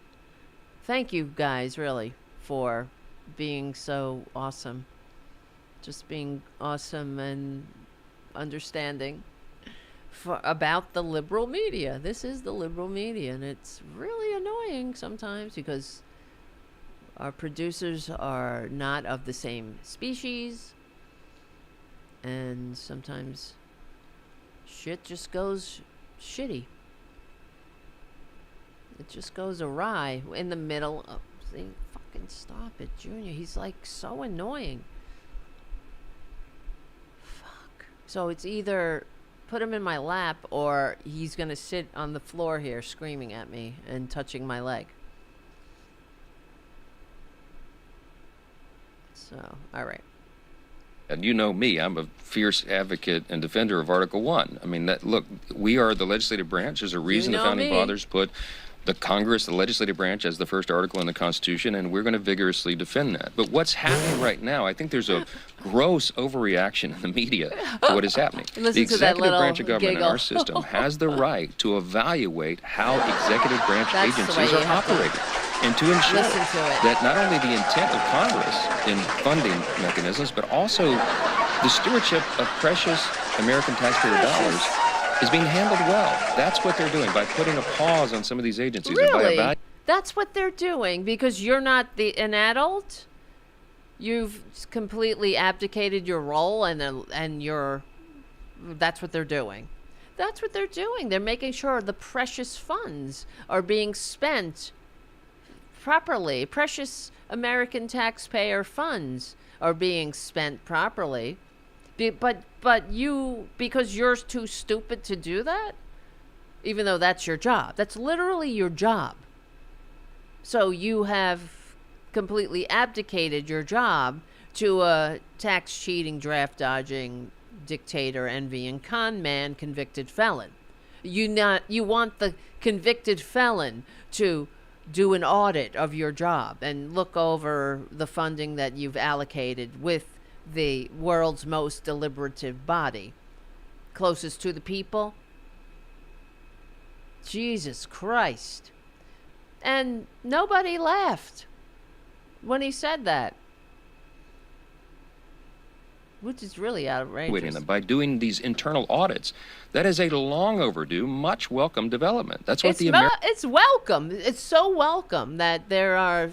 Thank you guys, really, for being so awesome. Just being awesome and understanding about the liberal media. This is the liberal media, and it's really annoying sometimes because our producers are not of the same species, and sometimes shit just goes shitty. It just goes awry in the middle of saying, fucking stop it, Junior. He's like so annoying. Fuck. So it's either put him in my lap or he's gonna sit on the floor here screaming at me and touching my leg. So, alright. And you know me, I'm a fierce advocate and defender of Article 1. I mean, look, we are the legislative branch. There's a reason the Founding Fathers put the Congress, the legislative branch, as the first article in the Constitution, and we're going to vigorously defend that. But what's happening right now, I think there's a gross overreaction in the media to what is happening. The executive branch of government in our system has the right to evaluate how executive branch agencies are operating, and to ensure that not only the intent of Congress in funding mechanisms, but also the stewardship of precious American taxpayer dollars is being handled well. That's what they're doing by putting a pause on some of these agencies. Really? And by that's what they're doing because you're not an adult. You've completely abdicated your role, and you're. That's what they're doing. That's what they're doing. They're making sure the precious funds are being spent properly. Precious American taxpayer funds are being spent properly. But you, because you're too stupid to do that, even though that's your job. That's literally your job. So you have completely abdicated your job to a tax cheating, draft dodging, dictator, envying, con man, convicted felon. You want the convicted felon to do an audit of your job and look over the funding that you've allocated with the world's most deliberative body, closest to the people. Jesus Christ. And nobody laughed when he said that, which is really outrageous. By doing these internal audits, that is a long overdue, much welcome development. That's what it's welcome. It's so welcome that there are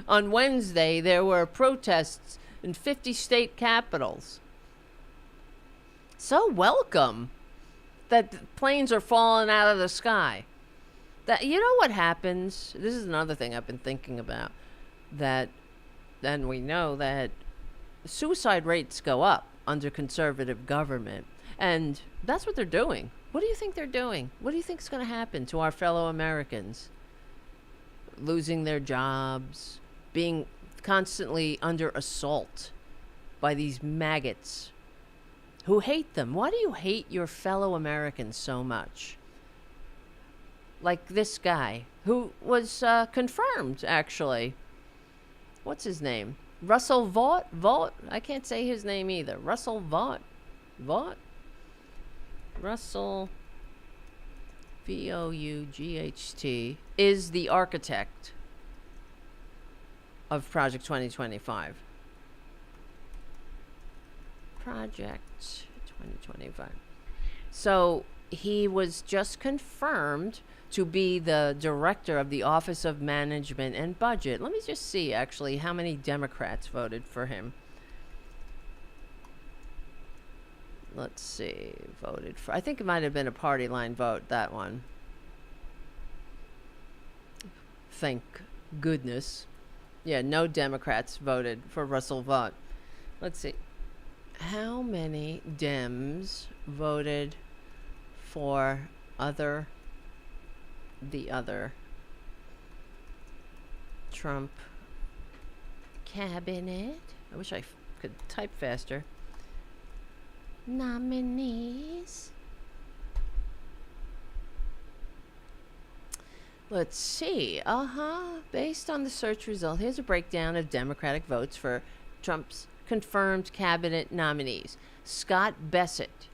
on Wednesday there were protests in 50 state capitals. So welcome that planes are falling out of the sky. That, you know what happens? This is another thing I've been thinking about. Then we know that suicide rates go up under conservative government. And that's what they're doing. What do you think they're doing? What do you think is going to happen to our fellow Americans? Losing their jobs, being constantly under assault by these maggots who hate them. Why do you hate your fellow Americans so much? Like this guy who was confirmed, actually. What's his name? Russell Vought? I can't say his name either. Russell Vought? Russell Vought, is the architect of Project 2025. Project 2025. So he was just confirmed to be the director of the Office of Management and Budget. Let me just see, actually, how many Democrats voted for him. Let's see, voted for. I think it might have been a party line vote, that one. Thank goodness. Yeah, no Democrats voted for Russell Vought. Let's see. How many Dems voted for the other Trump cabinet? I wish I could type faster. Nominees. Let's see. Based on the search result, here's a breakdown of Democratic votes for Trump's confirmed cabinet nominees. Scott Bessent,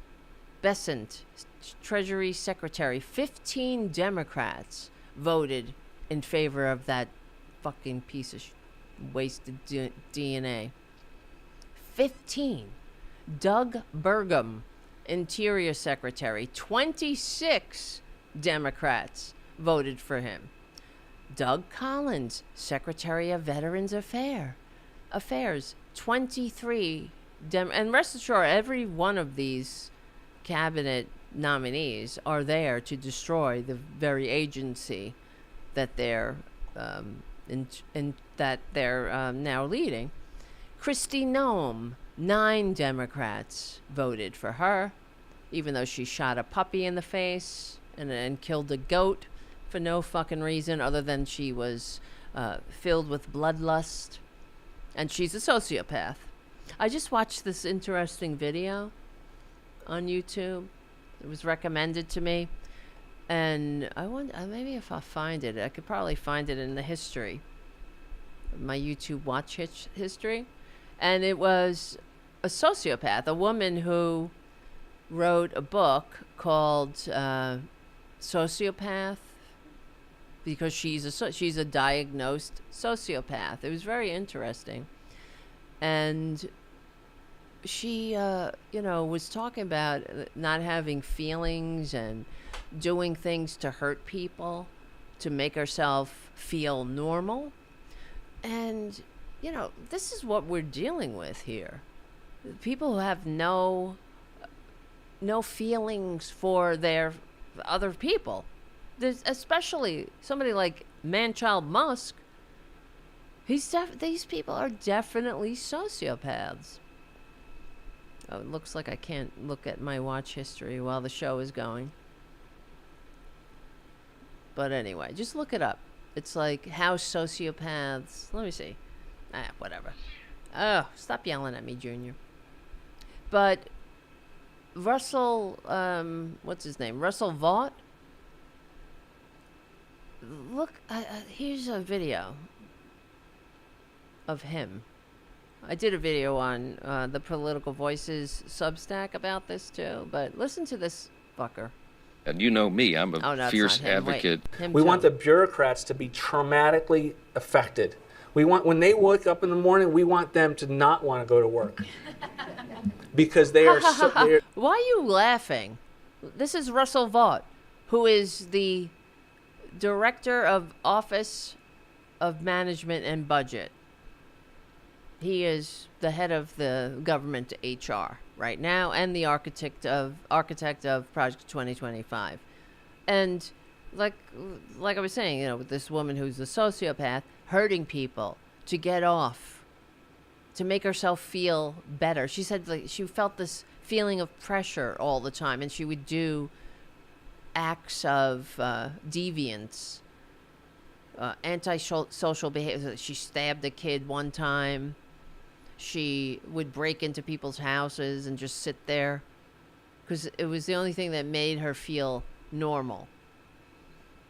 Treasury Secretary. 15 Democrats voted in favor of that fucking piece of wasted DNA. 15. Doug Burgum, Interior Secretary. 26 Democrats voted for him. Doug Collins, Secretary of Veterans Affairs. 23 and rest assured, every one of these cabinet nominees are there to destroy the very agency that they're now leading. Kristi Noem, 9 Democrats voted for her, even though she shot a puppy in the face and killed a goat for no fucking reason other than she was filled with bloodlust. And she's a sociopath. I just watched this interesting video on YouTube. It was recommended to me. And I wonder, maybe if I find it, I could probably find it in the history, my YouTube watch history. And it was a sociopath, a woman who wrote a book called Sociopath, because she's a diagnosed sociopath. It was very interesting. And she, was talking about not having feelings and doing things to hurt people to make herself feel normal. And, this is what we're dealing with here. People who have no feelings for their other people. There's especially somebody like man-child Musk. These people are definitely sociopaths. Oh, it looks like I can't look at my watch history while the show is going. But anyway, just look it up. It's like how sociopaths... Let me see. Whatever. Oh, stop yelling at me, Junior. But Russell... what's his name? Russell Vought? Look, here's a video of him. I did a video on the Political Voices Substack about this too, but listen to this fucker. And you know me, I'm a fierce advocate. We want the bureaucrats to be traumatically affected. We want, when they wake up in the morning, we want them to not want to go to work. Because they are so... Why are you laughing? This is Russell Vought, who is the Director of Office of Management and Budget. He is the head of the government HR right now and the architect of Project 2025. And like I was saying, with this woman who's a sociopath hurting people to get off, to make herself feel better. She said she felt this feeling of pressure all the time, and she would do acts of deviance, antisocial behavior. She stabbed a kid one time. She would break into people's houses and just sit there because it was the only thing that made her feel normal.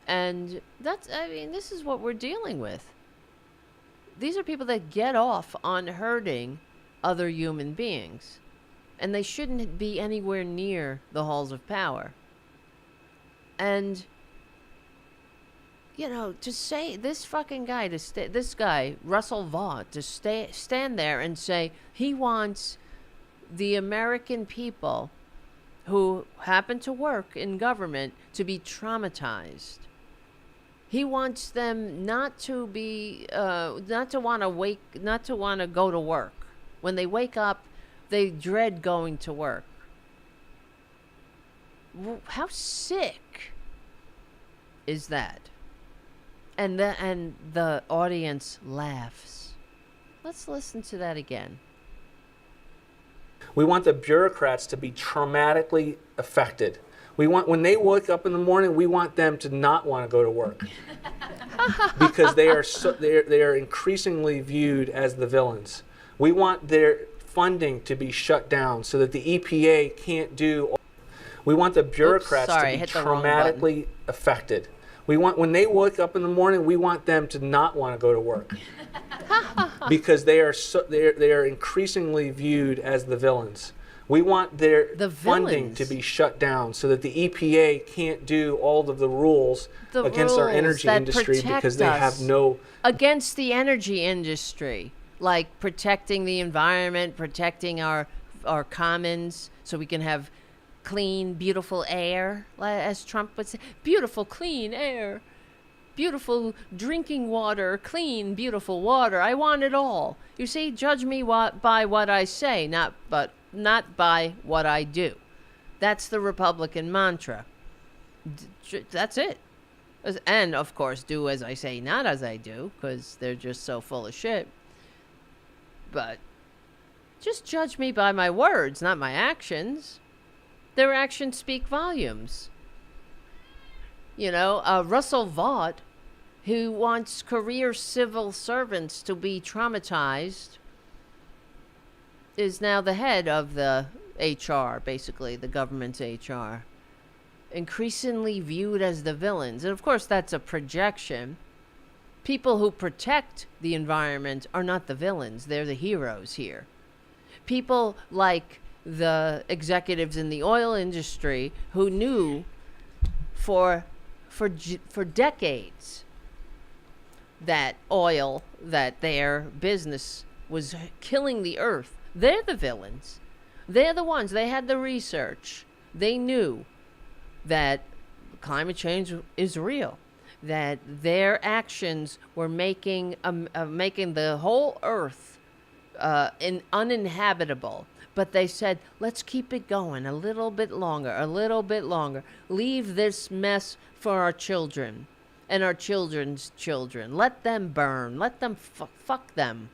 And this is what we're dealing with. These are people that get off on hurting other human beings, and they shouldn't be anywhere near the halls of power. And to say this fucking guy, this guy, Russell Vaught, to stand there and say he wants the American people who happen to work in government to be traumatized. He wants them not to be, not to want to go to work. When they wake up, they dread going to work. How sick is that? And the audience laughs. Let's listen to that again. We want the bureaucrats to be traumatically affected. We want, when they wake up in the morning, we want them to not want to go to work because they are increasingly viewed as the villains. We want their funding to be shut down so that the EPA can't do. We want the bureaucrats to be traumatically affected. We want, when they wake up in the morning, we want them to not want to go to work because they are increasingly viewed as the villains. We want their funding to be shut down so that the EPA can't do all of the rules against our energy industry because they have no... Against the energy industry, like protecting the environment, protecting our commons so we can have clean, beautiful air, as Trump would say. Beautiful, clean air. Beautiful drinking water, clean, beautiful water. I want it all. You see, judge me by what I say, not by what I do. That's the Republican mantra. That's it. And, of course, do as I say, not as I do, because they're just so full of shit. But just judge me by my words, not my actions. Their actions speak volumes. Russell Vaught, who wants career civil servants to be traumatized, is now the head of the HR, basically, the government's HR. Increasingly viewed as the villains. And of course, that's a projection. People who protect the environment are not the villains. They're the heroes here. People like the executives in the oil industry who knew for decades that their business was killing the earth. They're the villains. They're the ones. They had the research. They knew that climate change is real, that their actions were making the whole earth uninhabitable. But they said, let's keep it going a little bit longer. Leave this mess for our children and our children's children. Let them burn. Let them fuck them.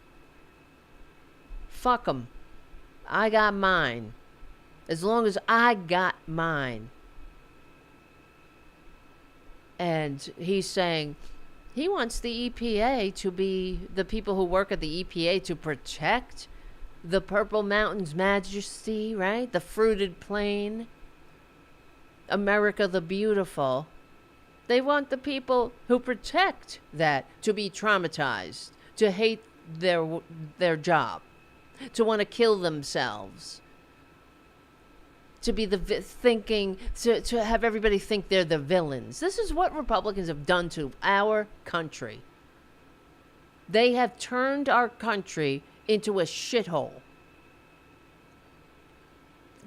Fuck them. I got mine. As long as I got mine. And he's saying he wants the EPA to be the people who work at the EPA to protect the Purple Mountain's majesty, right? The fruited plain. America the beautiful. They want the people who protect that to be traumatized, to hate their job, to want to kill themselves, to be to have everybody think they're the villains. This is what Republicans have done to our country. They have turned our country into a shithole.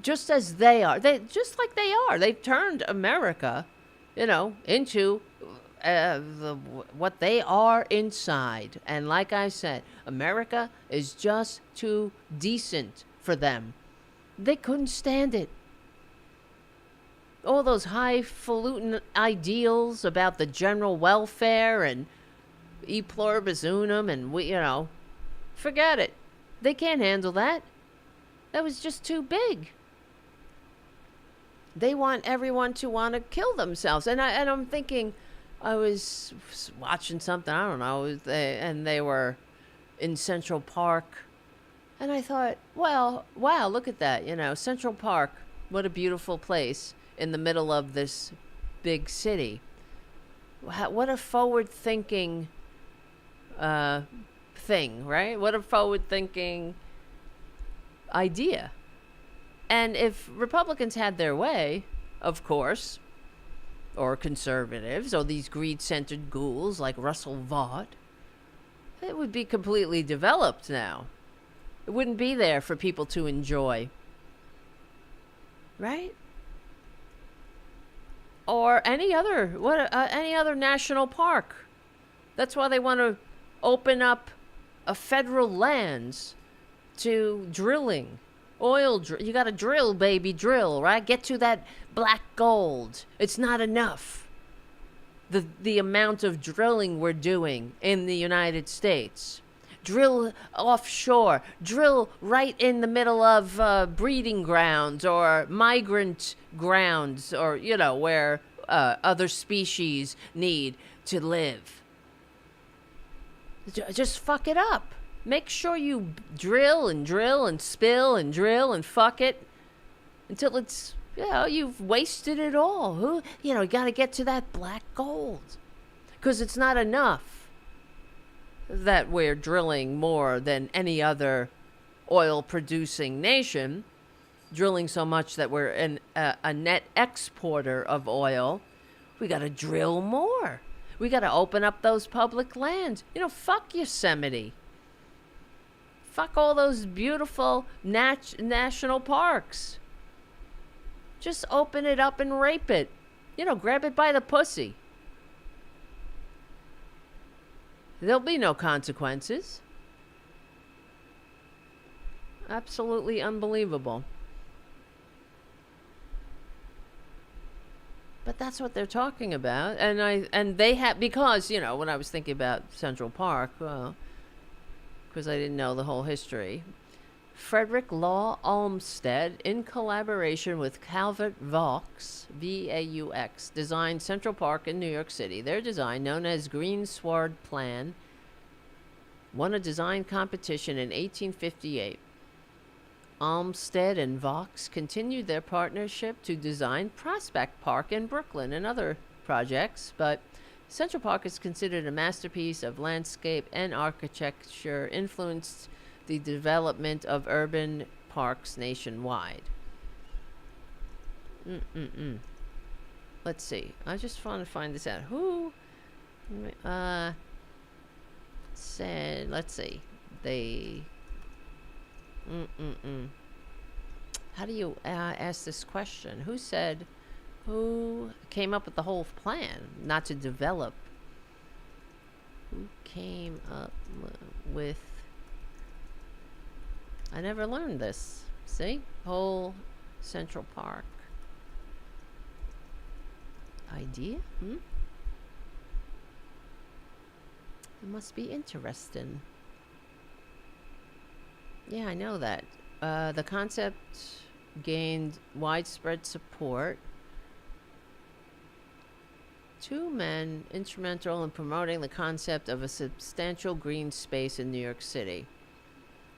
Just as they are. They've turned America, into what they are inside. And like I said, America is just too decent for them. They couldn't stand it. All those highfalutin ideals about the general welfare and e pluribus unum and forget it. They can't handle that. That was just too big. They want everyone to want to kill themselves. And I'm thinking, I was watching something, I don't know, and they were in Central Park. And I thought, well, wow, look at that. Central Park, what a beautiful place in the middle of this big city. What a forward-thinking thing, right? What a forward-thinking idea. And if Republicans had their way, of course, or conservatives or these greed-centered ghouls like Russell Vought, it would be completely developed now. It wouldn't be there for people to enjoy. Right? Or any other national park. That's why they want to open up a federal lands to drilling. You got to drill, baby, drill, right? Get to that black gold. It's not enough. The amount of drilling we're doing in the United States. Drill offshore. Drill right in the middle of breeding grounds or migrant grounds, or, where other species need to live. Just fuck it up. Make sure you drill and spill and drill and fuck it until it's, you've wasted it all. You got to get to that black gold. Because it's not enough that we're drilling more than any other oil-producing nation, drilling so much that we're a net exporter of oil. We got to drill more. We got to open up those public lands. Fuck Yosemite. Fuck all those beautiful national parks. Just open it up and rape it. Grab it by the pussy. There'll be no consequences. Absolutely unbelievable. But that's what they're talking about. And they have, because, when I was thinking about Central Park, well, because I didn't know the whole history, Frederick Law Olmsted, in collaboration with Calvert Vaux, V-A-U-X, designed Central Park in New York City. Their design, known as Green Sward Plan, won a design competition in 1858. Olmsted and Vaux continued their partnership to design Prospect Park in Brooklyn and other projects, but Central Park is considered a masterpiece of landscape and architecture, influenced the development of urban parks nationwide. Let's see. I just want to find this out. Who said, let's see. They How do you ask this question? Who came up with the whole plan? Not to develop. Who came up with... I never learned this. See? Whole Central Park idea? It must be interesting. Yeah, I know that. The concept gained widespread support. Two men instrumental in promoting the concept of a substantial green space in New York City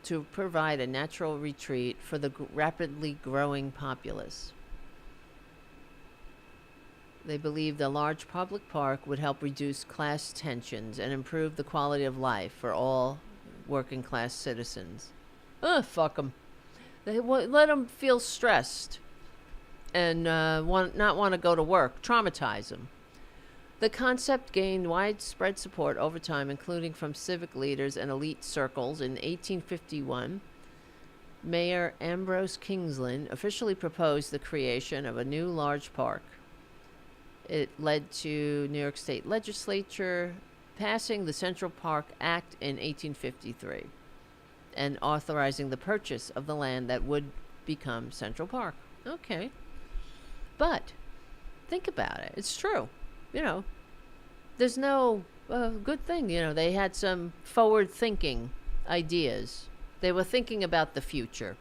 to provide a natural retreat for the rapidly growing populace. They believed a large public park would help reduce class tensions and improve the quality of life for all working class citizens. Fuck them. They let them feel stressed and not want to go to work. Traumatize them. The concept gained widespread support over time, including from civic leaders and elite circles. In 1851, Mayor Ambrose Kingsland officially proposed the creation of a new large park. It led to New York State Legislature passing the Central Park Act in 1853 and authorizing the purchase of the land that would become Central Park. Okay. But think about it. It's true. There's no good thing. They had some forward-thinking ideas. They were thinking about the future.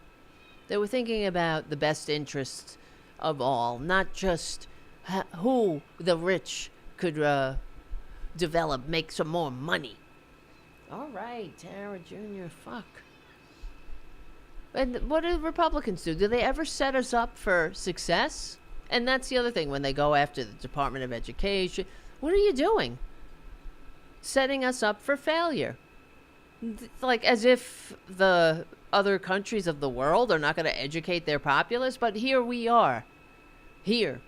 They were thinking about the best interests of all, not just who the rich could develop, make some more money. All right, Tara Jr., fuck. And what do Republicans do? Do they ever set us up for success? And that's the other thing, when they go after the Department of Education. What are you doing? Setting us up for failure. Like as if the other countries of the world are not going to educate their populace, but here we are. Here.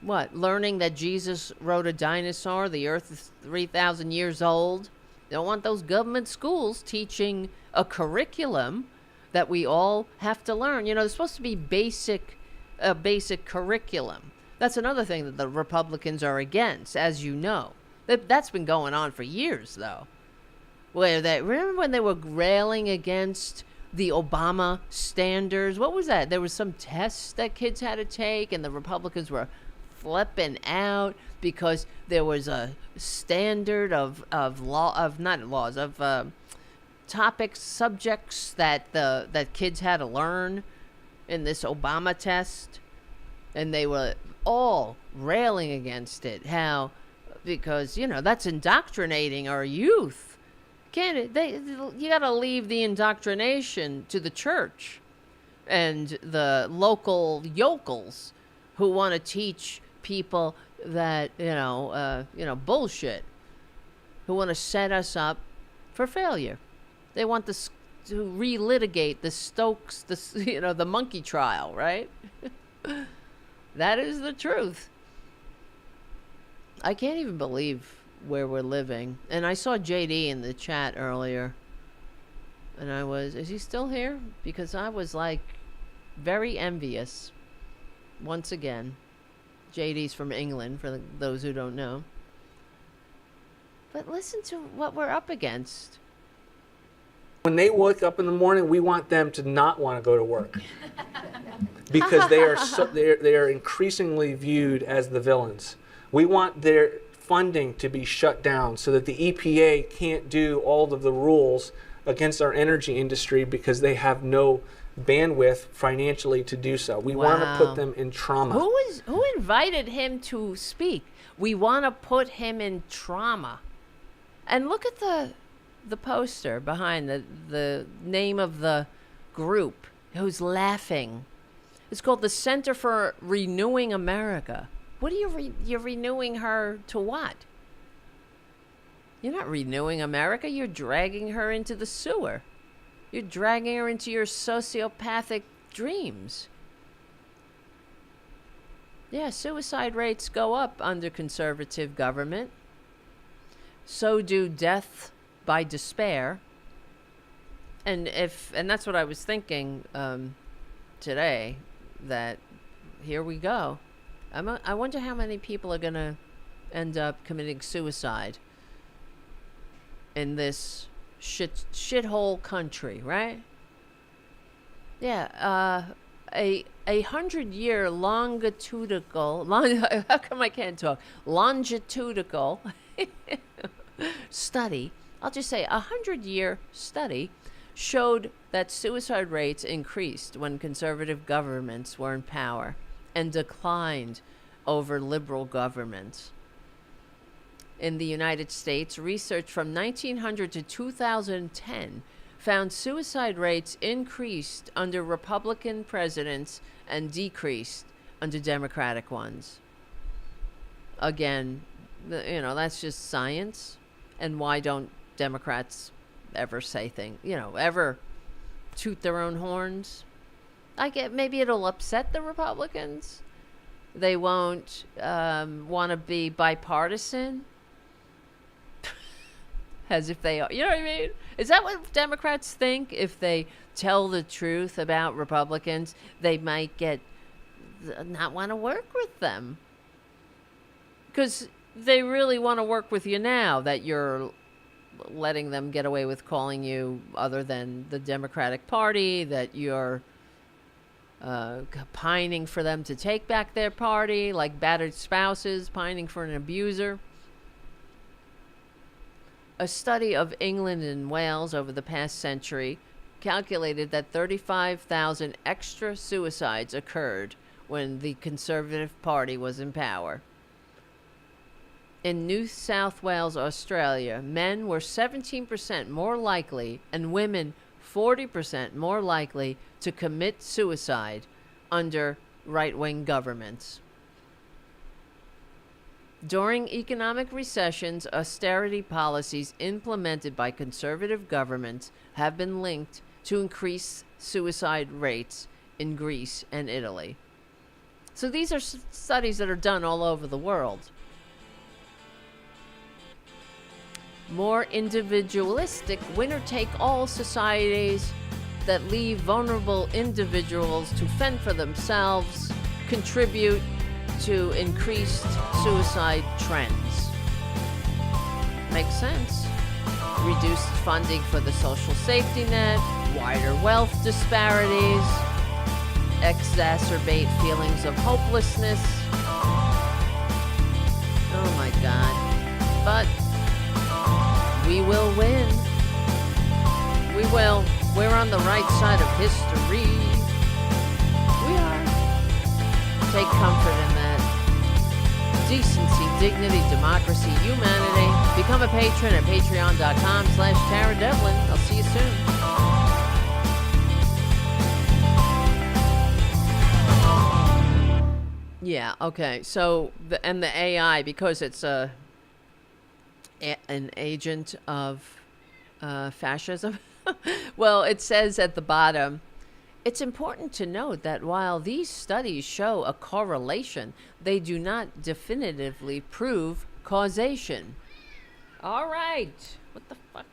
What? Learning that Jesus rode a dinosaur, the earth is 3,000 years old. They don't want those government schools teaching a curriculum that we all have to learn. You know, there's supposed to be basic curriculum. That's another thing that the Republicans are against, as you know. That's been going on for years, though. Remember when they were railing against the Obama standards? What was that? There was some tests that kids had to take, and the Republicans were flipping out because there was a standard of topics, subjects that kids had to learn in this Obama test, and they were all railing against it. Because you know that's indoctrinating our youth. You got to leave the indoctrination to the church and the local yokels who want to teach people that bullshit, who want to set us up for failure. They want to relitigate the Stokes, the monkey trial, right? That is the truth. I can't even believe where we're living. And I saw JD in the chat earlier. And is he still here? Because I was like very envious. Once again. JD's from England, for those who don't know. But listen to what we're up against. When they wake up in the morning, we want them to not want to go to work. Because they are increasingly viewed as the villains. We want their funding to be shut down so that the EPA can't do all of the rules against our energy industry because they have no bandwidth financially to do so. We want to put them in trauma. Who invited him to speak? We want to put him in trauma. And look at the poster behind the name of the group who's laughing. It's called the Center for Renewing America. What are you're renewing her to what? You're not renewing America. You're dragging her into the sewer. You're dragging her into your sociopathic dreams. Yeah, suicide rates go up under conservative government. So do death by despair. And that's what I was thinking today, that here we go. I wonder how many people are going to end up committing suicide in this shithole country, right? Yeah, a 100-year longitudinal study, I'll just say 100-year study showed that suicide rates increased when conservative governments were in power and declined over liberal governments. In the United States, research from 1900 to 2010 found suicide rates increased under Republican presidents and decreased under Democratic ones. Again, that's just science. And why don't Democrats ever say things, ever toot their own horns? Maybe it'll upset the Republicans. They won't want to be bipartisan. As if they are. You know what I mean? Is that what Democrats think? If they tell the truth about Republicans, they might not want to work with them. Because they really want to work with you now that you're letting them get away with calling you other than the Democratic Party, that you're pining for them to take back their party, like battered spouses pining for an abuser. A study of England and Wales over the past century calculated that 35,000 extra suicides occurred when the Conservative Party was in power. In New South Wales, Australia, men were 17% more likely and women 40% more likely to commit suicide under right-wing governments. During economic recessions, austerity policies implemented by conservative governments have been linked to increased suicide rates in Greece and Italy. So these are studies that are done all over the world. More individualistic, winner-take-all societies that leave vulnerable individuals to fend for themselves contribute to increased suicide trends. Makes sense. Reduced funding for the social safety net, wider wealth disparities, exacerbate feelings of hopelessness. Oh my God. But we will win. We will. We're on the right side of history. We are. Take comfort in that. Decency, dignity, democracy, humanity. Become a patron at patreon.com/TaraDevlin. I'll see you soon. Yeah, okay. So, the AI, because it's an agent of fascism, well, it says at the bottom, it's important to note that while these studies show a correlation, they do not definitively prove causation. All right. What the fuck?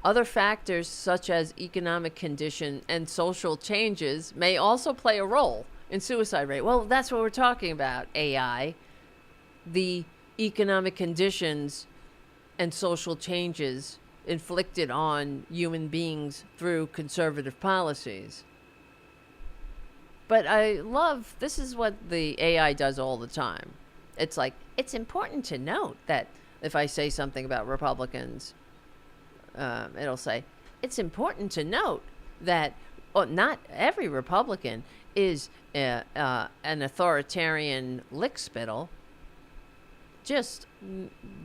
Other factors such as economic condition and social changes may also play a role in suicide rate. Well, that's what we're talking about, AI. The economic conditions and social changes inflicted on human beings through conservative policies. But I love, this is what the AI does all the time. It's like, it's important to note that if I say something about Republicans, it'll say, it's important to note that not every Republican is an authoritarian lickspittle, just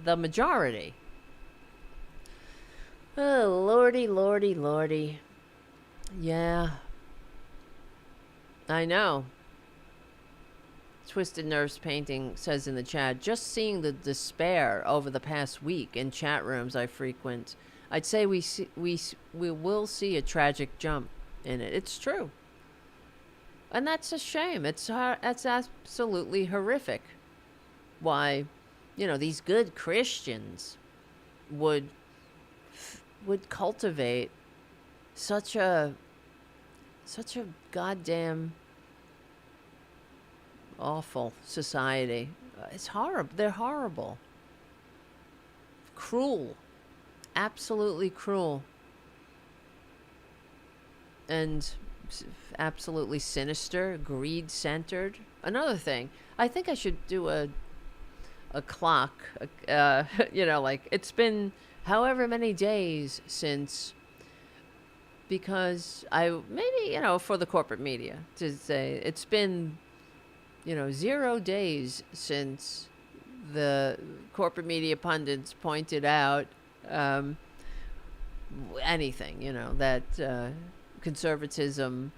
the majority. Oh, lordy, lordy, lordy. Yeah. I know. Twisted Nerves Painting says in the chat, just seeing the despair over the past week in chat rooms I frequent, I'd say we will see a tragic jump in it. It's true. And that's a shame. That's absolutely horrific. Why, these good Christians would cultivate such a goddamn awful society. It's horrible. They're horrible. Cruel. Absolutely cruel. And absolutely sinister, greed-centered. Another thing, I think I should do a clock, like it's been however many days since, because for the corporate media to say it's been 0 days since the corporate media pundits pointed out anything, that conservatism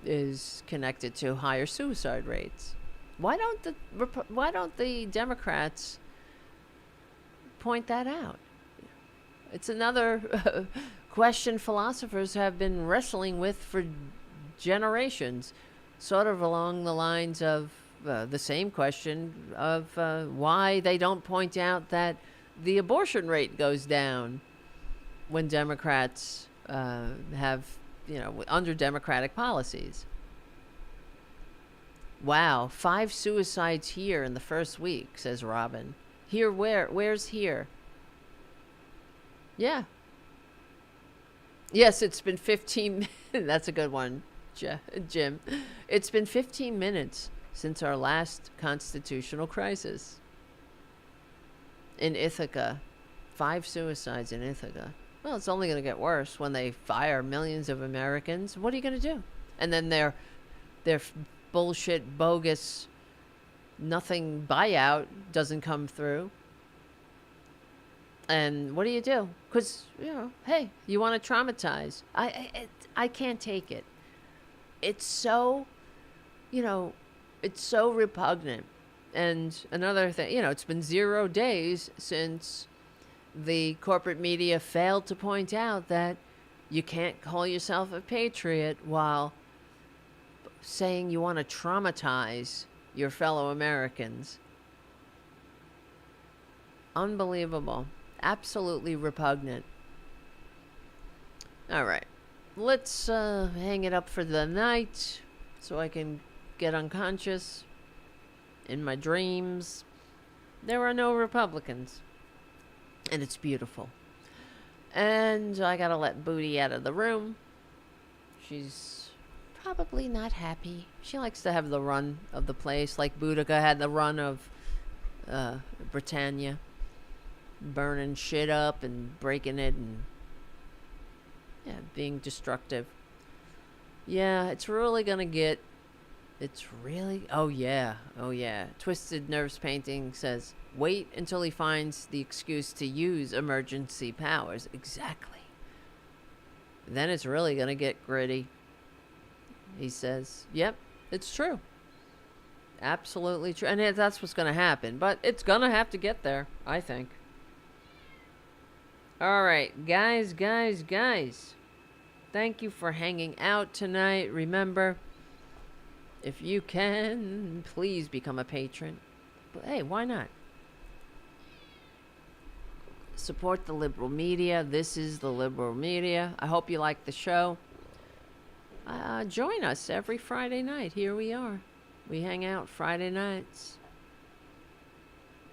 is connected to higher suicide rates. Why don't the Democrats point that out? It's another question philosophers have been wrestling with for generations, sort of along the lines of the same question of why they don't point out that the abortion rate goes down when Democrats have, under Democratic policies. Wow, 5 suicides here in the first week, says Robyn. Here where? Where's here? Yeah. Yes, it's been 15 that's a good one, Jim. It's been 15 minutes since our last constitutional crisis. In Ithaca. 5 suicides in Ithaca. Well, it's only going to get worse when they fire millions of Americans. What are you going to do? And then their bullshit, bogus, nothing buyout doesn't come through. And what do you do? Because, hey, you want to traumatize. I can't take it. It's so, it's so repugnant. And another thing, it's been 0 days since the corporate media failed to point out that you can't call yourself a patriot while saying you want to traumatize your fellow Americans. Unbelievable. Absolutely repugnant. All right. Let's hang it up for the night so I can get unconscious. In my dreams, there are no Republicans. And it's beautiful. And I gotta let Booty out of the room. She's probably not happy. She likes to have the run of the place, like Boudica had the run of Britannia. Burning shit up and breaking it and being destructive. Yeah, it's really gonna get... Oh yeah. Twisted Nerves Painting says, wait until he finds the excuse to use emergency powers. Exactly. Then it's really gonna get gritty. He says, yep, it's true. Absolutely true. And that's what's gonna happen. But it's gonna have to get there, I think. Alright, guys. Thank you for hanging out tonight. Remember, if you can, please become a patron. But hey, why not? Support the liberal media. This is the liberal media. I hope you like the show. Join us every Friday night. Here we are. We hang out Friday nights.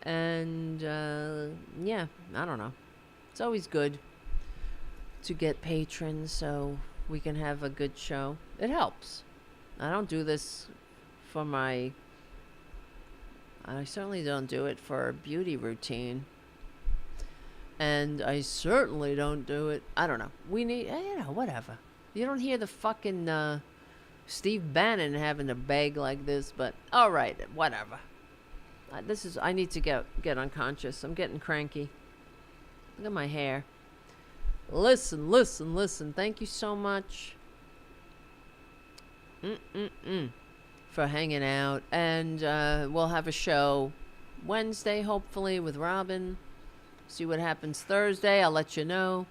And, yeah, I don't know. It's always good to get patrons so we can have a good show. It helps. I don't do this for my... I certainly don't do it for a beauty routine. And I certainly don't do it... I don't know. We need... whatever. You don't hear the fucking Steve Bannon having to beg like this, but alright, whatever. I need to get unconscious. I'm getting cranky. Look at my hair. Listen. Thank you so much for hanging out. And we'll have a show Wednesday, hopefully, with Robyn. See what happens Thursday. I'll let you know.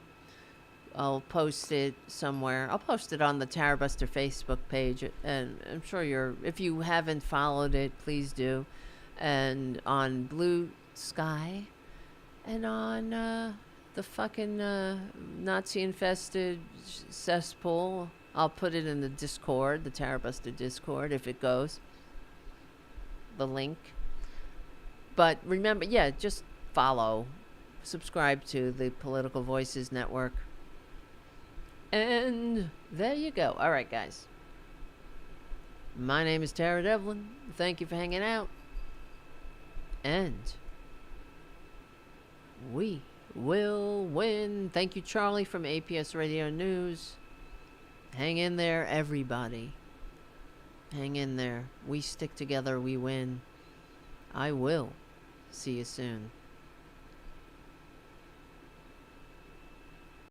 I'll post it somewhere. I'll post it on the Tarabuster Facebook page. And I'm sure if you haven't followed it, please do. And on Blue Sky. And on the fucking Nazi-infested cesspool. I'll put it in the Discord, the Tarabuster Discord, if it goes. The link. But remember, just follow. Subscribe to the Political Voices Network. And there you go. All right, guys. My name is Tara Devlin. Thank you for hanging out. And we will win. Thank you, Charlie from APS Radio News. Hang in there, everybody. Hang in there. We stick together, we win. I will see you soon.